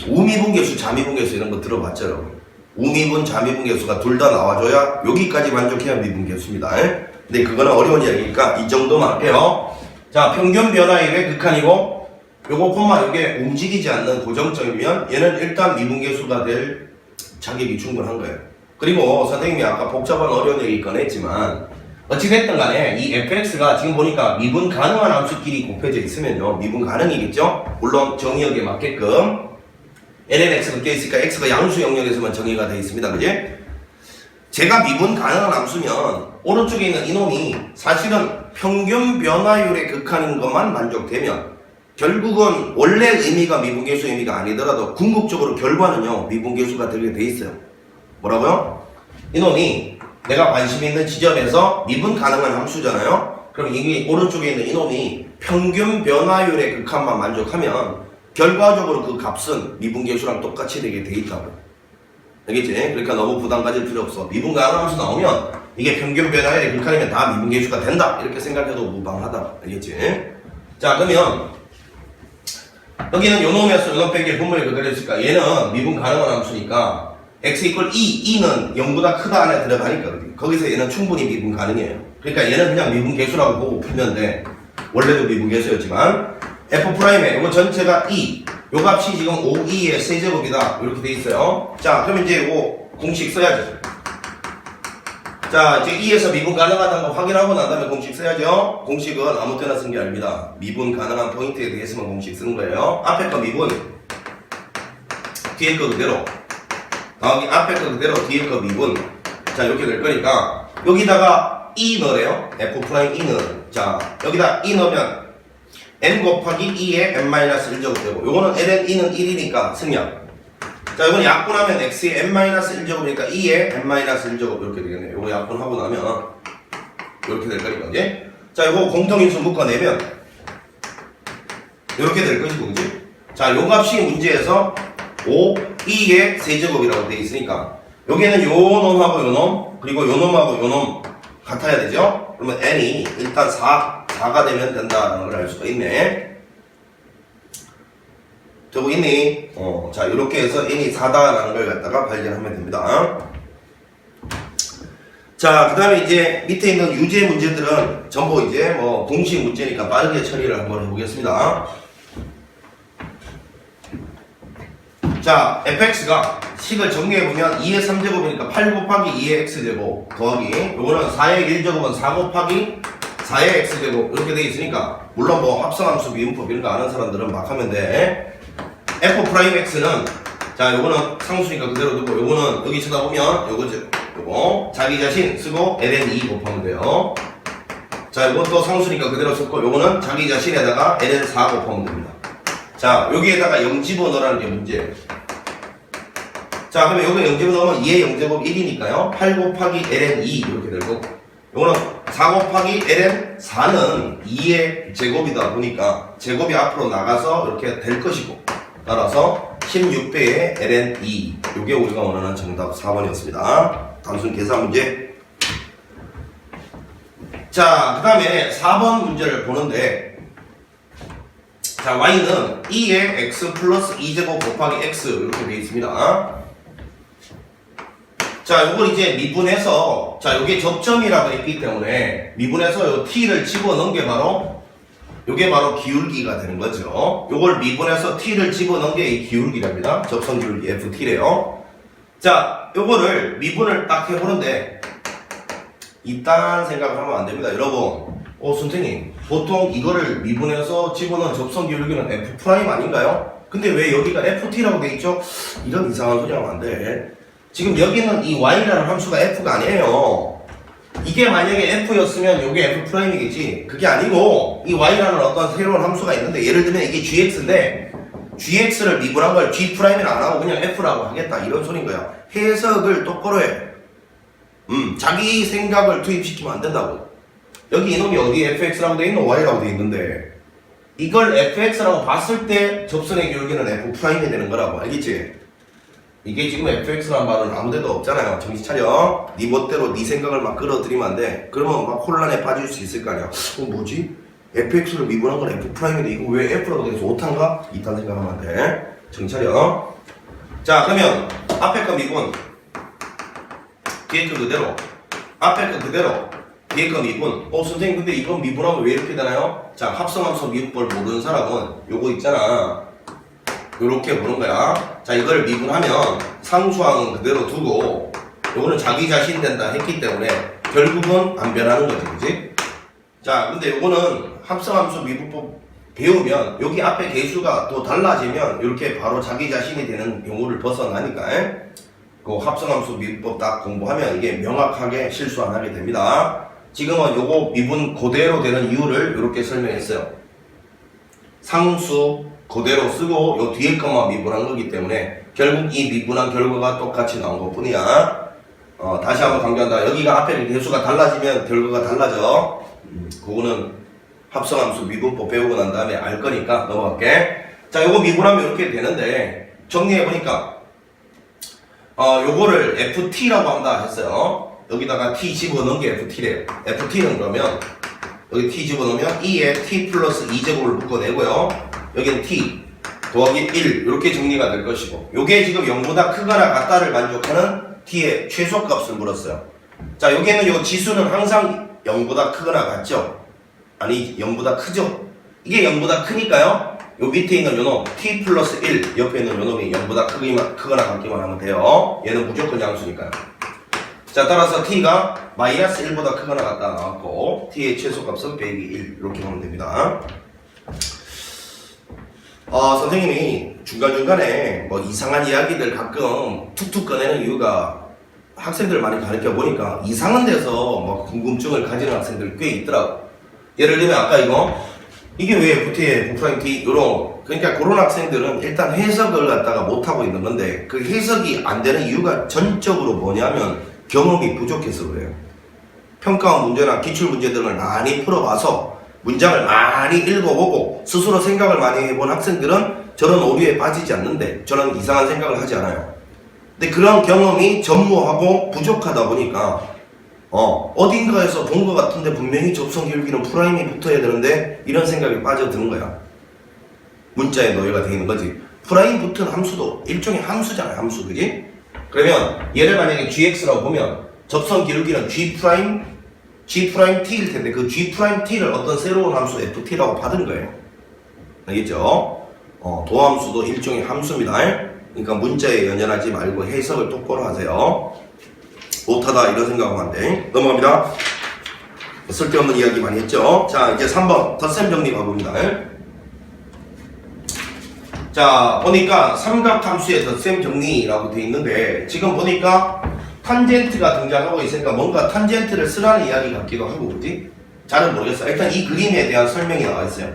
우미분계수, 자미분계수 이런 거 들어봤죠, 여러분? 우미분, 자미분 계수가 둘 다 나와줘야 여기까지 만족해야 미분 계수입니다. 근데 그거는 어려운 이야기니까 이 정도만 할게요. 자, 평균 변화율의 극한이고 요거 콤마 이게 움직이지 않는 고정점이면 얘는 일단 미분 계수가 될 자격이 충분한 거예요. 그리고 선생님이 아까 복잡한 어려운 얘기 꺼냈지만 어찌됐든 간에 이 fx가 지금 보니까 미분 가능한 함수끼리 곱해져 있으면요 미분 가능이겠죠? 물론 정의역에 맞게끔 lnx가 껴있으니까 x가 양수 영역에서만 정의가 되어 있습니다. 그지? 제가 미분 가능한 함수면 오른쪽에 있는 이놈이 사실은 평균 변화율의 극한인 것만 만족되면 결국은 원래 의미가 미분계수 의미가 아니더라도 궁극적으로 결과는요 미분계수가 되게 돼 있어요. 뭐라고요? 이놈이 내가 관심 있는 지점에서 미분 가능한 함수잖아요. 그럼 이게 오른쪽에 있는 이놈이 평균 변화율의 극한만 만족하면 결과적으로 그 값은 미분계수랑 똑같이 되게 돼 있다고. 알겠지? 그러니까 너무 부담 가질 필요 없어. 미분 가능한 함수 나오면 이게 평균 변화율의 극한이면 다 미분계수가 된다 이렇게 생각해도 무방하다. 알겠지? 자, 그러면 여기는 요놈에서 요놈 뺀 게 분모에 그대로 있으니까 얘는 미분 가능한 함수니까 x 이퀄 2, 2는 0보다 크다 안에 들어가니까 거기서 얘는 충분히 미분 가능해요. 그러니까 얘는 그냥 미분 계수라고 보고 풀면 돼. 원래도 미분 계수였지만 f'에 이거 전체가 2, 요 값이 지금 5, 2의 세제곱이다 이렇게 돼 있어요. 자, 그럼 이제 이거 공식 써야죠. 자, 이제 2에서 미분 가능하다는 거 확인하고 난 다음에 공식 써야죠. 공식은 아무 때나 쓰는 게 아닙니다. 미분 가능한 포인트에 대해서만 공식 쓰는 거예요. 앞에 거 미분, 뒤에 거 그대로. 더하기 앞에 거 그대로, 뒤에 거 미분. 자, 이렇게 될 거니까 여기다가 2 넣으래요. F'2는. 자, 여기다 2 넣으면 n 곱하기 2에 n-1제곱 되고 요거는 ln2는 1이니까 승량. 자, 이건 약분하면 x의 n-1제곱이니까 2에 n-1제곱 이렇게 되겠네요. 요거 약분하고 나면 이렇게 될 거니까, 그지? 자, 요거 공통인수 묶어내면 이렇게 될 것이고, 그지? 자, 요 값이 문제에서 5, 2의 세제곱이라고 되어 있으니까 여기에는 요 놈하고 요 놈, 그리고 요 놈하고 요 놈 같아야 되죠? 그러면 n이 일단 4가 되면 된다라는 걸 알 수가 있네. 저거 있니? 자, 이렇게 해서 n이 4다라는 걸 갖다가 발견하면 됩니다. 자, 그 다음에 이제 밑에 있는 유제 문제들은 전부 이제 뭐 공식 문제니까 빠르게 처리를 한번 해보겠습니다. 자, fx가 식을 정리해보면 2의 3제곱이니까 8 곱하기 2의 x제곱 더하기 요거는 4의 1제곱은 4 곱하기 4의 x제곱 이렇게 돼 있으니까 물론 뭐 합성함수 미분법 이런 거 아는 사람들은 막 하면 돼. f'x는 자, 요거는 상수니까 그대로 두고 요거는 여기 쳐다보면 요거죠. 요거 자기 자신 쓰고 ln2 곱하면 돼요. 자, 이것도 상수니까 그대로 썼고 요거는 자기 자신에다가 ln4 곱하면 됩니다. 자, 여기에다가 0 집어넣으라는 게 문제예요. 자, 그러면 여기 0 집어넣으면 2의 0제곱 1이니까요 8 곱하기 ln2 이렇게 될 거고 요거는 4 곱하기 ln4는 2의 제곱이다 보니까 제곱이 앞으로 나가서 이렇게 될 것이고 따라서 16배의 ln2 요게 우리가 원하는 정답 4번이었습니다. 단순 계산 문제. 자, 그 다음에 4번 문제를 보는데 자, y는 2의 x 플러스 2제곱 곱하기 x 이렇게 되어 있습니다. 자, 요걸 이제 미분해서 자, 요게 접점이라고 했기 때문에 미분해서 요 t를 집어넣은 게 바로 요게 바로 기울기가 되는 거죠. 요걸 미분해서 t를 집어넣은 게 이 기울기랍니다. 접선 기울기 ft래요. 자, 요거를 미분을 딱 해보는데 이딴 생각을 하면 안 됩니다. 여러분, 선생님, 보통 이거를 미분해서 집어넣은 접선 기울기는 f' 아닌가요? 근데 왜 여기가 ft라고 돼 있죠? 이런 이상한 소리 하면 안 돼. 지금 여기는 이 y라는 함수가 f가 아니에요. 이게 만약에 f였으면 이게 f'이겠지. 그게 아니고 이 y라는 어떤 새로운 함수가 있는데 예를 들면 이게 gx인데 gx를 미분한 걸 g'을 안 하고 그냥 f라고 하겠다 이런 소린 거야. 해석을 똑바로 해. 자기 생각을 투입시키면 안 된다고. 여기 이놈이 어디 fx라고 돼 있노? y라고 돼 있는데 이걸 fx라고 봤을 때 접선의 기울기는 f'이 되는 거라고. 알겠지? 이게 지금 fx라는 말은 아무데도 없잖아요. 정신 차려. 네 멋대로 네 생각을 막 끌어들이면 안 돼. 그러면 막 혼란에 빠질 수 있을 거 아니야. 뭐지? fx를 미분한 건 f'인데 이거 왜 f라고 돼서 오탄가? 이딴 생각하면 안 돼. 정신 차려. 자, 그러면 앞에 거 미분 뒤에 거 그대로, 앞에 거 그대로, 뒤에 거 미분. 선생님 근데 이건 미분하면 왜 이렇게 되나요? 자, 합성함수 미분법을 모르는 사람은 요거 있잖아, 요렇게 보는 거야. 자, 이걸 미분하면 상수항은 그대로 두고 요거는 자기 자신 된다 했기 때문에 결국은 안 변하는 거지, 그지? 자, 근데 요거는 합성함수 미분법 배우면 여기 앞에 개수가 또 달라지면 이렇게 바로 자기 자신이 되는 경우를 벗어나니까 그 합성함수 미분법 딱 공부하면 이게 명확하게 실수 안 하게 됩니다. 지금은 요거 미분 그대로 되는 이유를 이렇게 설명했어요. 상수 그대로 쓰고 요 뒤에 것만 미분한 거기 때문에 결국 이 미분한 결과가 똑같이 나온 것 뿐이야. 다시 한번 강조한다. 여기가 앞에 개수가 달라지면 결과가 달라져. 그거는 합성함수 미분법 배우고 난 다음에 알 거니까 넘어갈게. 자, 요거 미분하면 이렇게 되는데 정리해보니까 요거를 FT라고 한다 했어요. 여기다가 T 집어넣은 게 FT래요. FT는 그러면 여기 T 집어넣으면 2에 T 플러스 2제곱을 묶어내고요. 여기는 T 더하기 1 이렇게 정리가 될 것이고, 요게 지금 0보다 크거나 같다를 만족하는 T의 최소값을 물었어요. 자, 여기에는 요 지수는 항상 0보다 크거나 같죠? 아니 0보다 크죠? 이게 0보다 크니까요, 요 밑에 있는 요놈 T 플러스 1 옆에 있는 요놈이 0보다 크거나 같기만 하면 돼요. 얘는 무조건 양수니까요. 자, 따라서 T가 마이너스 1보다 크거나 같다 나왔고 T의 최소값은 100이 1 이렇게 하면 됩니다. 선생님이 중간중간에 뭐 이상한 이야기들 가끔 툭툭 꺼내는 이유가 학생들 많이 가르쳐 보니까 이상한 데서 뭐 궁금증을 가지는 학생들 꽤 있더라고. 예를 들면 아까 이게 왜 FT에 F'T 이런, 그러니까 그런 학생들은 일단 해석을 갖다가 못하고 있는 건데 그 해석이 안 되는 이유가 전적으로 뭐냐면 경험이 부족해서 그래요. 평가원 문제나 기출 문제들을 많이 풀어봐서 문장을 많이 읽어보고 스스로 생각을 많이 해본 학생들은 저런 오류에 빠지지 않는데 저는 이상한 생각을 하지 않아요. 근데 그런 경험이 전무하고 부족하다 보니까 어딘가에서 본 것 같은데 분명히 접선 기울기는 프라임이 붙어야 되는데 이런 생각이 빠져드는 거야. 문자에 노예가 되어 있는 거지. 프라임 붙은 함수도 일종의 함수잖아요. 함수, 그지? 그러면 얘를 만약에 gx라고 보면 접선 기울기는 g't일 텐데 그 g't를 어떤 새로운 함수 ft라고 받은 거예요. 알겠죠? 도함수도 일종의 함수입니다. 그러니까 문자에 연연하지 말고 해석을 똑바로 하세요. 못하다 이런 생각하면 안 돼. 넘어갑니다. 쓸데없는 이야기 많이 했죠. 자, 이제 3번 덧셈 정리 가봅니다. 자, 보니까 삼각함수의 덧셈 정리라고 되어 있는데 지금 보니까 탄젠트가 등장하고 있으니까 뭔가 탄젠트를 쓰라는 이야기 같기도 하고, 그지? 잘은 모르겠어요. 일단 이 그림에 대한 설명이 나와 있어요.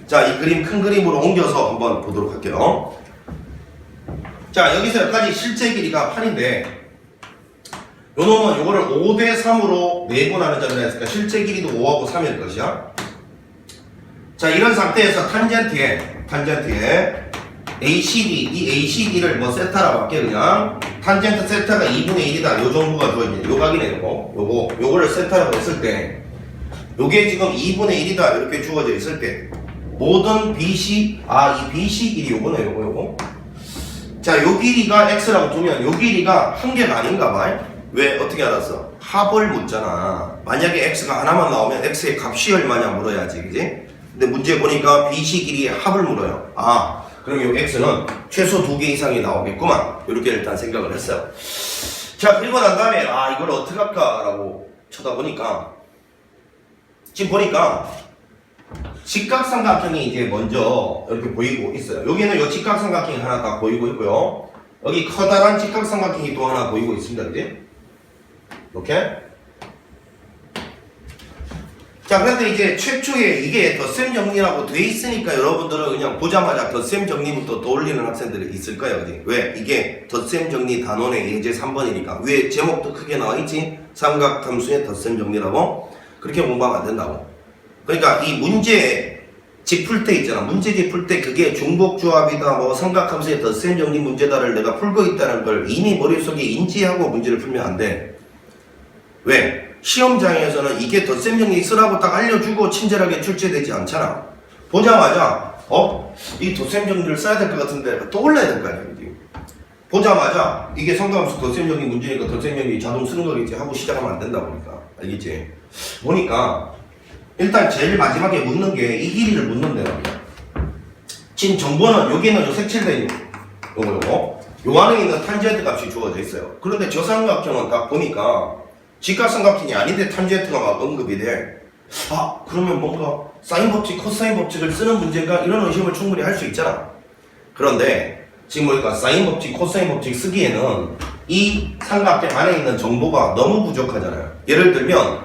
자, 이 그림 큰 그림으로 옮겨서 한번 보도록 할게요. 자, 여기서 여기까지 실제 길이가 8인데 요 놈은 요거를 5대3으로 내분하는 점이라 했으니까 실제 길이도 5하고 3일 것이야. 자, 이런 상태에서 탄젠트에 ACD, 이 ACD를 뭐 세타라고 할게. 그냥 탄젠트 세타가 2분의 1이다 요 정도가 들어있는 요 각이네. 요거를 세타라고 했을 때 요게 지금 2분의 1이다 이렇게 주어져 있을 때 모든 BC, 이 BC 길이 요거네. 요거 자, 요 길이가 X라고 두면 요 길이가 한 개가 아닌가 봐. 왜? 어떻게 알았어? 합을 묻잖아. 만약에 X가 하나만 나오면 X의 값이 얼마냐 물어야지, 그지? 근데 문제 보니까 BC 길이의 합을 물어요. 그럼 요 X는 최소 2개 이상이 나오겠구만. 이렇게 일단 생각을 했어요. 자, 그리고 난 다음에 이걸 어떻게 할까 라고 쳐다보니까 지금 보니까 직각삼각형이 이제 먼저 이렇게 보이고 있어요. 여기는 요 직각삼각형이 하나 딱 보이고 있고요. 여기 커다란 직각삼각형이 또 하나 보이고 있습니다. 그지? 이렇게. 자, 그런데 이제 최초에 이게 덧셈 정리라고 돼 있으니까 여러분들은 그냥 보자마자 덧셈 정리부터 떠올리는 학생들이 있을 거예요. 그지? 왜? 이게 덧셈 정리 단원의 예제 3번이니까. 위에 제목도 크게 나와 있지? 삼각함수의 덧셈 정리라고. 그렇게 공부하면 안 된다고. 그러니까 이 문제집 풀 때 있잖아. 문제집 풀 때 그게 중복조합이다, 뭐 삼각함수의 덧셈 정리 문제다를 내가 풀고 있다는 걸 이미 머릿속에 인지하고 문제를 풀면 안 돼. 왜? 시험장에서는 이게 덧셈 정리 쓰라고 딱 알려주고 친절하게 출제되지 않잖아. 보자마자 이 덧셈 정리를 써야 될 것 같은데 떠올라야 될 거 아니야. 보자마자 이게 상관없어 덧셈력이 문제니까 덧셈력이 자동 쓰는 거겠지 하고 시작하면 안 된다 보니까 알겠지? 보니까 일단 제일 마지막에 묻는 게 이 길이를 묻는데요. 지금 정보는 여기는 요 색칠된 요거 요 안에 있는 탄젠트 값이 주어져 있어요. 그런데 저 삼각형은 딱 보니까 직각삼각형이 아닌데 탄젠트가 막 언급이 돼. 아 그러면 뭔가 사인 법칙, 코사인 법칙을 쓰는 문제가 이런 의심을 충분히 할 수 있잖아. 그런데 지금 보니까 사인 법칙, 코사인 법칙 쓰기에는 이 삼각형 안에 있는 정보가 너무 부족하잖아요. 예를 들면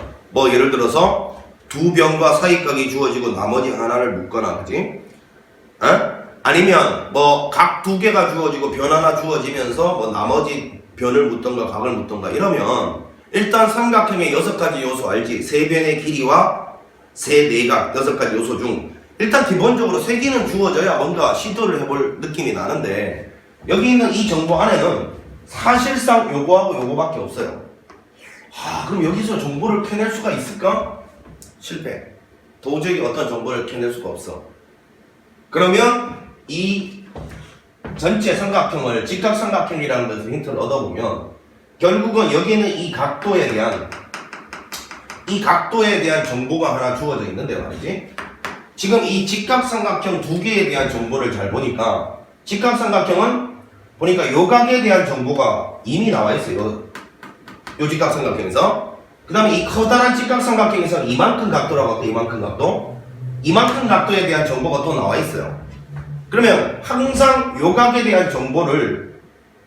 예를 들어서 두 변과 사이각이 주어지고 나머지 하나를 묶거나 그지? 아니면 각 두 개가 주어지고 변 하나 주어지면서 나머지 변을 묻던가 각을 묻던가 이러면 일단 삼각형의 6가지 요소 알지? 세 변의 길이와 세 내각 6가지 요소 중 일단 기본적으로 세 개는 주어져야 뭔가 시도를 해볼 느낌이 나는데 여기 있는 이 정보 안에는 사실상 요거하고 요거밖에 없어요. 그럼 여기서 정보를 캐낼 수가 있을까? 실패. 도저히 어떤 정보를 캐낼 수가 없어. 그러면 이 전체 삼각형을 직각삼각형이라는 데서 힌트를 얻어보면 결국은 여기는 이 각도에 대한 정보가 하나 주어져 있는데 말이지. 지금 이 직각삼각형 두 개에 대한 정보를 잘 보니까 직각삼각형은 보니까 요 각에 대한 정보가 이미 나와 있어요. 요 직각삼각형에서. 그 다음에 이 커다란 직각삼각형에서 이만큼 각도라고 할까? 이만큼 각도에 대한 정보가 또 나와 있어요. 그러면 항상 요 각에 대한 정보를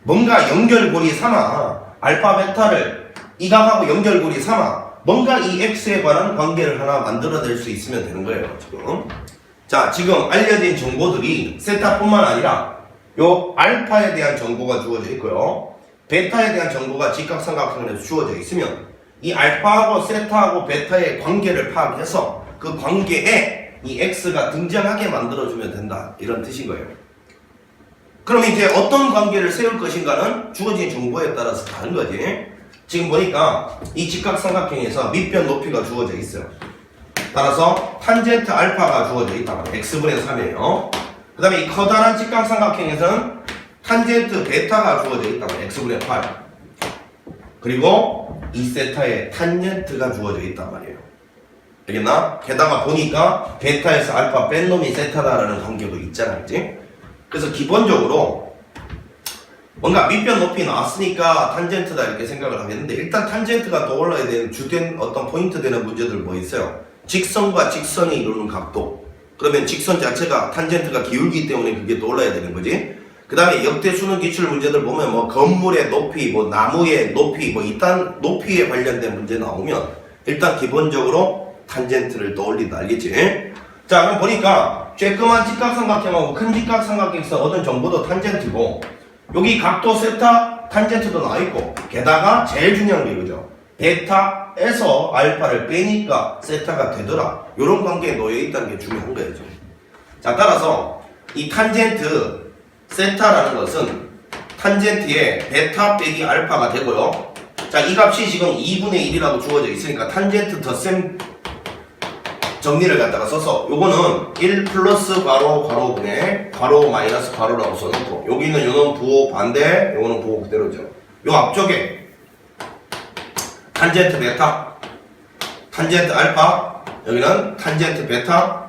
뭔가 연결고리 삼아 알파 베타를 이 각하고 연결고리 삼아 뭔가 이 x에 관한 관계를 하나 만들어낼 수 있으면 되는 거예요. 지금 지금 알려진 정보들이 세타뿐만 아니라 요 알파에 대한 정보가 주어져 있고요, 베타에 대한 정보가 직각삼각형에서 주어져 있으면 이 알파하고 세타하고 베타의 관계를 파악해서 그 관계에 이 x가 등장하게 만들어주면 된다, 이런 뜻인 거예요. 그럼 이제 어떤 관계를 세울 것인가는 주어진 정보에 따라서 다른 거지. 지금 보니까 이 직각삼각형에서 밑변 높이가 주어져 있어요. 따라서 탄젠트 알파가 주어져 있다고 x분의 3이에요. 그 다음에 이 커다란 직각삼각형에서는 탄젠트 베타가 주어져 있다고 x분의 8. 그리고 이 세타에 탄젠트가 주어져 있단 말이에요. 알겠나? 게다가 보니까 베타에서 알파 뺀 놈이 세타다라는 관계도 있잖아, 그치? 그래서 기본적으로 뭔가 밑변 높이 나왔으니까 탄젠트다 이렇게 생각을 하겠는데, 일단 탄젠트가 떠올라야 되는 주된 어떤 포인트 되는 문제들 뭐 있어요? 직선과 직선이 이루는 각도. 그러면 직선 자체가 탄젠트가 기울기 때문에 그게 떠올라야 되는 거지. 그 다음에 역대 수능 기출 문제들 보면 건물의 높이, 나무의 높이, 이딴 높이에 관련된 문제 나오면 일단 기본적으로 탄젠트를 떠올린다, 알겠지? 자, 그럼 보니까 쬐끄만 직각삼각형하고 큰 직각삼각형에서 얻은 정보도 탄젠트고, 여기 각도 세타 탄젠트도 나와있고, 게다가 제일 중요한 게 이거죠. 베타에서 알파를 빼니까 세타가 되더라, 요런 관계에 놓여있다는 게 중요한 거예요. 자, 따라서 이 탄젠트 세타라는 것은 탄젠트의 베타 빼기 알파가 되고요. 자, 이 값이 지금 2분의 1이라고 주어져 있으니까 탄젠트 덧셈 정리를 갖다가 써서 요거는 1 플러스 괄호분의 괄호 마이너스 괄호라고 써놓고, 여기는 요는 부호 반대, 요거는 부호 그대로죠. 요 앞쪽에 탄젠트 베타, 탄젠트 알파, 여기는 탄젠트 베타,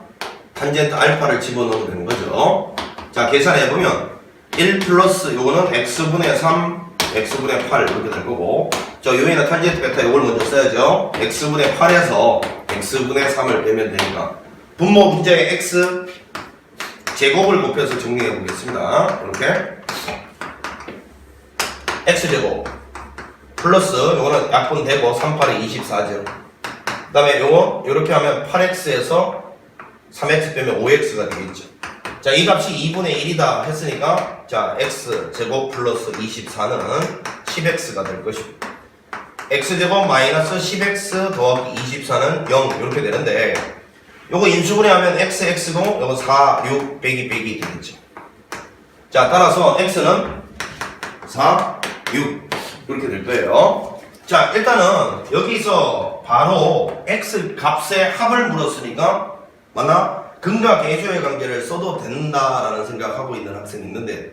탄젠트 알파를 집어넣으면 되는 거죠. 자, 계산해보면 1 플러스 요거는 x분의 3, x분의 8 이렇게 될 거고, 저 여기는 탄젠트 베타 요걸 먼저 써야죠. x분의 8에서 x분의 3을 빼면 되니까 분모 문제의 x 제곱을 곱해서 정리해 보겠습니다. 이렇게 x제곱 플러스 요거는 약분되고 38에 24죠. 그 다음에 요거 요렇게 하면 8x에서 3x 빼면 5x가 되겠죠. 자, 이 값이 2분의 1이다 했으니까, 자, x제곱 플러스 24는 10x가 될 것이고, x제곱 마이너스 10x 더하기 24는 0 이렇게 되는데, 요거 인수분해 하면 x고 요거 4, 6 빼기 되겠죠. 자, 따라서 x는 4, 6 이렇게 될 거예요. 자, 일단은 여기서 바로 x 값의 합을 물었으니까 맞나? 근과 계수의 관계를 써도 된다라는 생각하고 있는 학생이 있는데,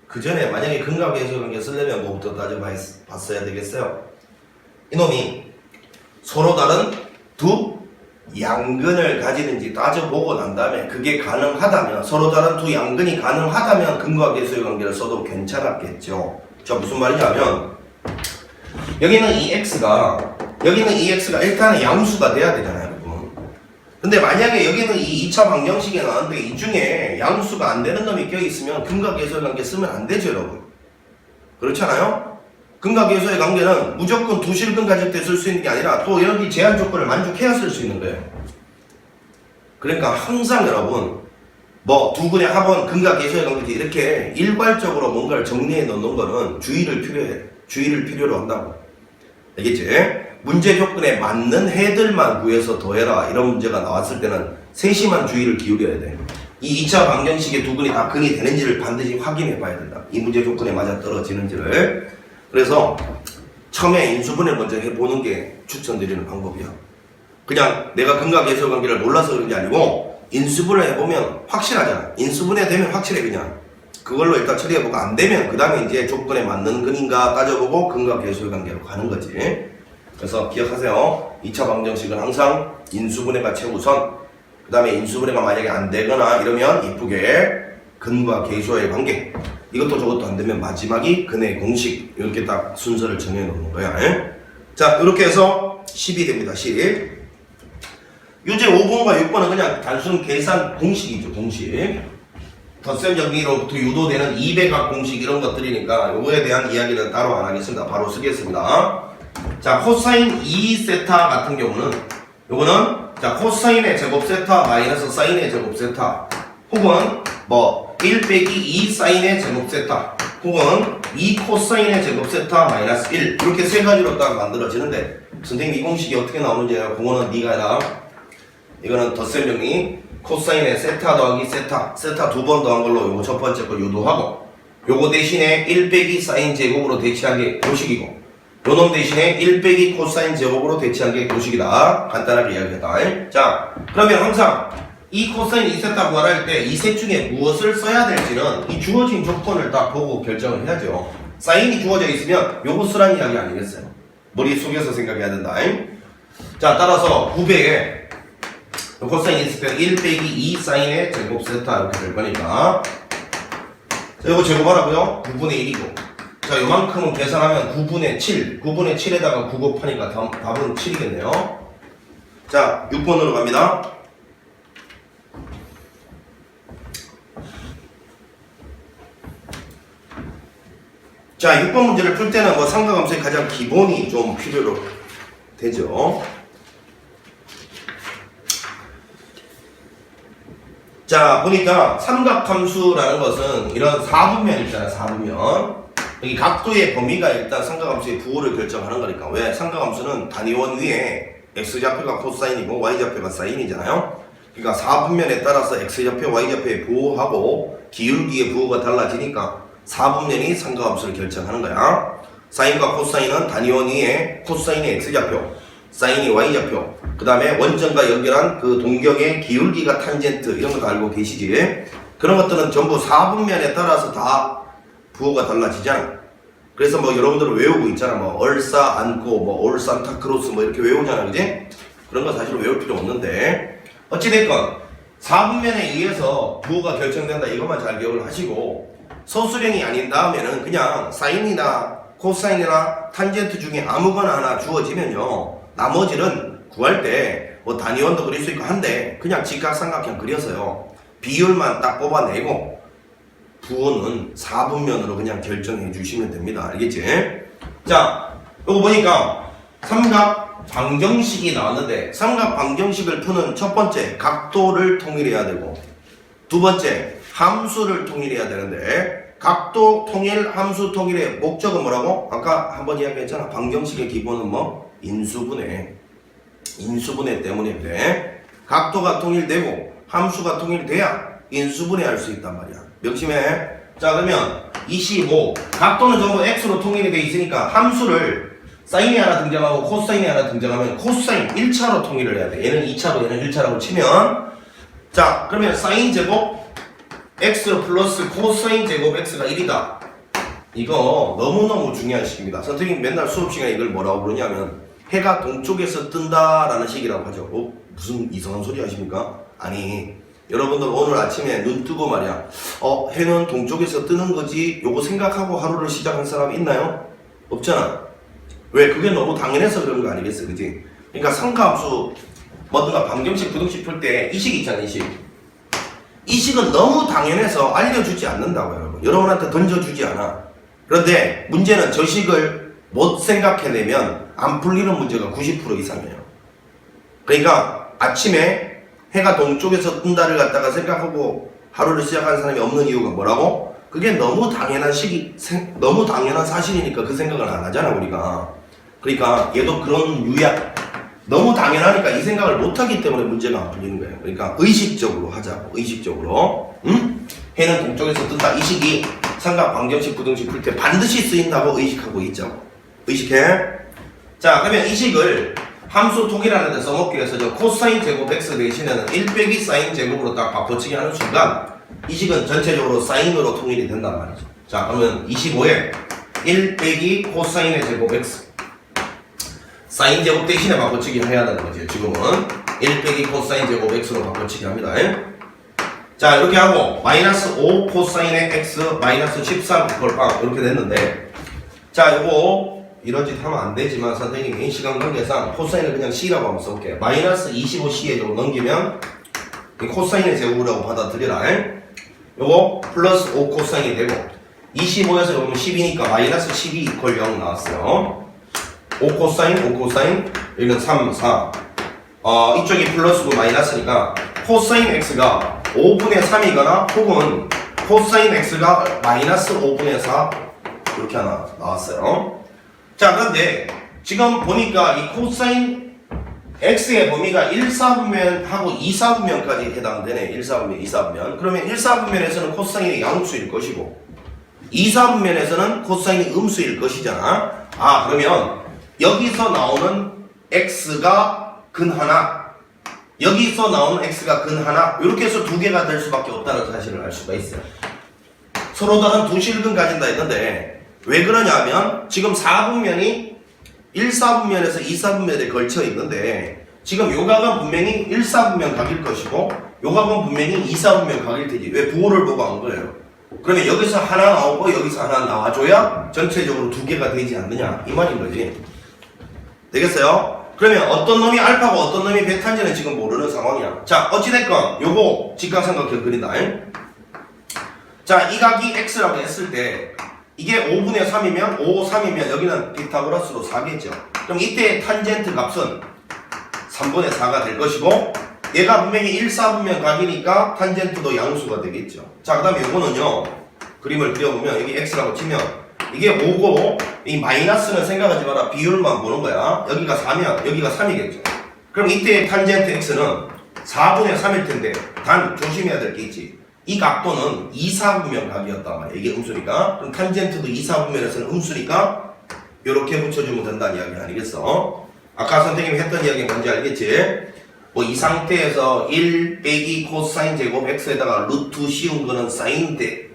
그 전에 만약에 근각계수관계 쓰려면 뭐부터 따져봤어야 되겠어요? 이놈이 서로 다른 두 양근을 가지는지 따져보고 난 다음에 그게 가능하다면, 서로 다른 두 양근이 가능하다면 근각계수의 관계를 써도 괜찮았겠죠. 자, 무슨 말이냐면 여기는 이 x가 일단은 양수가 돼야 되잖아요, 여러분. 근데 만약에 여기는 이 2차 방정식이 나왔는데 이 중에 양수가 안 되는 놈이 껴있으면 근각계수의 관계 쓰면 안 되죠, 여러분. 그렇잖아요? 근각계수의 관계는 무조건 두 실근 가질 때 쓸 수 있는 게 아니라 또 여기 제한 조건을 만족해야 쓸 수 있는 거예요. 그러니까 항상 여러분 뭐 두 근의 합은 근각계수의 관계지 이렇게 일괄적으로 뭔가를 정리해 놓는 거는 주의를 필요로 한다고. 알겠지? 문제 조건에 맞는 해들만 구해서 더해라 이런 문제가 나왔을 때는 세심한 주의를 기울여야 돼. 이 2차 방정식의 두 근이 다 근이 되는지를 반드시 확인해 봐야 된다. 이 문제 조건에 맞아 떨어지는지를. 그래서 처음에 인수분해 먼저 해보는 게 추천드리는 방법이야. 그냥 내가 근각계수의 관계를 몰라서 그런 게 아니고 인수분해 해보면 확실하잖아. 인수분해 되면 확실해. 그냥 그걸로 일단 처리해보고 안 되면 그 다음에 이제 조건에 맞는 근인가 따져보고 근각계수의 관계로 가는 거지. 그래서 기억하세요. 2차 방정식은 항상 인수분해가 최우선, 그 다음에 인수분해가 만약에 안 되거나 이러면 이쁘게 근과 계수와의 관계, 이것도 저것도 안 되면 마지막이 근의 공식, 이렇게 딱 순서를 정해 놓는 거야. 자, 이렇게 해서 10이 됩니다. 10. 유제 5번과 6번은 그냥 단순 계산 공식이죠. 공식. 덧셈 정리로부터 유도되는 2배각 공식 이런 것들이니까 요거에 대한 이야기는 따로 안 하겠습니다. 바로 쓰겠습니다. 자, 코사인 2세타 같은 경우는 요거는 자 코사인의 제곱 세타 마이너스 사인의 제곱 세타, 혹은 뭐 1 빼기 2 사인의 제곱 세타, 혹은 2 코사인의 제곱 세타 마이너스 1, 이렇게 세 가지로 딱 만들어지는데 선생님 이 공식이 어떻게 나오는지 그거는 네가 해라. 이거는 덧셈 정리, 코사인의 세타 더하기 세타 두 번 더한 걸로 요거 첫 번째 거 유도하고, 요거 대신에 1 빼기 사인 제곱으로 대체한 게 요식이고, 요놈 대신에 1 빼기 코사인 제곱으로 대체한 게 요식이다. 간단하게 이야기했다. 자, 그러면 항상 이 코사인 2세타 구할 때 이 셋 중에 무엇을 써야 될지는 이 주어진 조건을 딱 보고 결정을 해야죠. 사인이 주어져 있으면 요거 쓰라는 이야기 아니겠어요? 머릿속에서 생각해야 된다. 자, 따라서 9배에 코사인 2세타 1 빼기 2 사인의 제곱 세타 이렇게 될 거니까, 자, 요거 제곱하라고요? 9분의 1이고, 자, 요만큼은 계산하면 9분의 7, 9분의 7에다가 9 곱하니까 답은 7이겠네요. 자, 6번으로 갑니다. 자, 6번 문제를 풀 때는 뭐 삼각함수의 가장 기본이 좀 필요로 되죠. 자, 보니까 삼각함수라는 것은 이런 4분면 있잖아요. 4분면. 여기 각도의 범위가 일단 삼각함수의 부호를 결정하는 거니까. 왜? 삼각함수는 단위원 위에 x좌표가 코사인이고 y좌표가 사인이잖아요. 그러니까 4분면에 따라서 x좌표, y좌표의 부호하고 기울기의 부호가 달라지니까 4분면이 삼각함수를 결정하는 거야. 사인과 코사인은 단위원 위에 코사인이 x좌표, 사인이 y좌표, 그 다음에 원점과 연결한 그 동경의 기울기가 탄젠트, 이런 거 알고 계시지? 그런 것들은 전부 4분면에 따라서 다 부호가 달라지잖아. 그래서 뭐 여러분들은 외우고 있잖아. 뭐 얼싸 안고 뭐 올 산타크로스 뭐 이렇게 외우잖아. 그지? 그런 거 사실 외울 필요 없는데, 어찌됐건 4분면에 의해서 부호가 결정된다, 이것만 잘 기억을 하시고, 서술형이 아닌 다음에는 그냥 사인이나 코사인이나 탄젠트 중에 아무거나 하나 주어지면요, 나머지는 구할 때 뭐 단위원도 그릴 수 있고 한데 그냥 직각삼각형 그려서요 비율만 딱 뽑아내고 부호는 4분면으로 그냥 결정해 주시면 됩니다. 알겠지? 자, 요거 보니까 삼각 방정식이 나왔는데, 삼각 방정식을 푸는 첫 번째 각도를 통일해야 되고, 두 번째 함수를 통일해야 되는데, 각도 통일, 함수 통일의 목적은 뭐라고? 아까 한번 이야기했잖아. 방정식의 기본은 뭐? 인수분해 때문에 그래. 각도가 통일되고 함수가 통일돼야 인수분해 할 수 있단 말이야. 명심해. 자, 그러면 25, 각도는 전부 x로 통일이 돼 있으니까 함수를 사인이 하나 등장하고 코사인이 하나 등장하면 코사인 1차로 통일을 해야 돼. 얘는 2차로 얘는 1차라고 치면, 자, 그러면 사인 제곱 x 플러스 코사인 제곱 x가 1이다. 이거 너무너무 중요한 식입니다. 선생님 맨날 수업 시간에 이걸 뭐라고 부르냐면 해가 동쪽에서 뜬다라는 식이라고 하죠. 무슨 이상한 소리 하십니까? 아니, 여러분들 오늘 아침에 눈 뜨고 말이야, 해는 동쪽에서 뜨는 거지, 요거 생각하고 하루를 시작한 사람 있나요? 없잖아. 왜? 그게 너무 당연해서 그런 거 아니겠어, 그지? 그러니까 상가함수 뭐든가 방정식, 부등식 풀 때 이 식 있잖아, 이 식. 이 식은 너무 당연해서 알려주지 않는다고요, 여러분. 여러분한테 던져주지 않아. 그런데 문제는 저 식을 못 생각해내면 안 풀리는 문제가 90% 이상이에요. 그러니까 아침에 해가 동쪽에서 뜬다를 갖다가 생각하고 하루를 시작하는 사람이 없는 이유가 뭐라고? 그게 너무 당연한 너무 당연한 사실이니까 그 생각을 안 하잖아, 우리가. 그러니까 얘도 그런 유약. 너무 당연하니까 이 생각을 못하기 때문에 문제가 안 풀리는 거예요. 그러니까 의식적으로 하자고, 의식적으로. 해는 동쪽에서 뜬다. 이 식이 삼각, 방정식, 부등식 풀 때 반드시 쓰인다고 의식하고 있자고. 의식해? 자, 그러면 이 식을 함수 통일하는 데 써먹기 위해서 저 코사인 제곱 x 대신에는 1 빼기 사인 제곱으로 딱 바꿔치기 하는 순간 이 식은 전체적으로 사인으로 통일이 된단 말이죠. 자, 그러면 25에 1 빼기 코사인의 제곱 x 사인 제곱 대신에 바꿔치기 해야 되는 거죠. 지금은 1 빼기 코사인 제곱 x로 바꿔치기 합니다. 자, 이렇게 하고 마이너스 5 코사인의 x 마이너스 13 이퀄 빵 이렇게 됐는데, 자, 요거 이런 짓 하면 안 되지만 선생님이 시간 관계상 코사인을 그냥 c라고 한번 써볼게요. 마이너스 25c에 좀 넘기면 코사인의 제곱이라고 받아들여라. 요거 플러스 5 코사인이 되고 25에서 요거는 10이니까 마이너스 12 이퀄 0 나왔어요. 5 코사인, 5 코사인, 여기는 3, 4. 이쪽이 플러스고 마이너스니까 코사인 x가 5분의 3이거나 혹은 코사인 x가 마이너스 5분의 4 이렇게 하나 나왔어요. 자, 그런데 지금 보니까 이 코사인 x의 범위가 1, 4분면하고 2, 4분면까지 해당되네. 1, 4분면, 2, 4분면. 그러면 1, 4분면에서는 코사인이 양수일 것이고 2, 4분면에서는 코사인이 음수일 것이잖아. 아, 그러면 여기서 나오는 x가 근 하나, 여기서 나오는 x가 근 하나, 이렇게 해서 두 개가 될 수밖에 없다는 사실을 알 수가 있어요. 서로 다른 두 실근 가진다 했는데 왜 그러냐면 지금 4분면이 1, 4분면에서 2, 4분면에 걸쳐 있는데 지금 요 각은 분명히 1, 4분면 각일 것이고 요 각은 분명히 2, 4분면 각일 테지. 왜? 부호를 보고 한 거예요. 그러면 여기서 하나 나오고 여기서 하나 나와줘야 전체적으로 두 개가 되지 않느냐 이 말인 거지. 되겠어요? 그러면 어떤 놈이 알파고 어떤 놈이 베타인지는 지금 모르는 상황이야. 자, 어찌됐건 요거 직각삼각형 그린다. 자, 이 각이 x라고 했을 때 이게 5분의 3이면 5, 3이면 여기는 피타고라스로 4겠죠. 그럼 이때 탄젠트 값은 3분의 4가 될 것이고 얘가 분명히 1, 4분면 각이니까 탄젠트도 양수가 되겠죠. 자, 그 다음에 요거는요 그림을 그려보면 여기 x라고 치면 이게 5고 이 마이너스는 생각하지 마라. 비율만 보는 거야. 여기가 4면 여기가 3이겠죠. 그럼 이때 탄젠트 x는 4분의 3일 텐데 단 조심해야 될 게 있지. 이 각도는 2, 4분면 각이었단 말이야. 이게 음수니까. 그럼 탄젠트도 2, 4분면에서는 음수니까 이렇게 붙여주면 된다는 이야기 아니겠어? 아까 선생님이 했던 이야기 뭔지 알겠지? 뭐 이 상태에서 1 빼기 코사인 제곱 x에다가 루트 씌운 거는 사인 대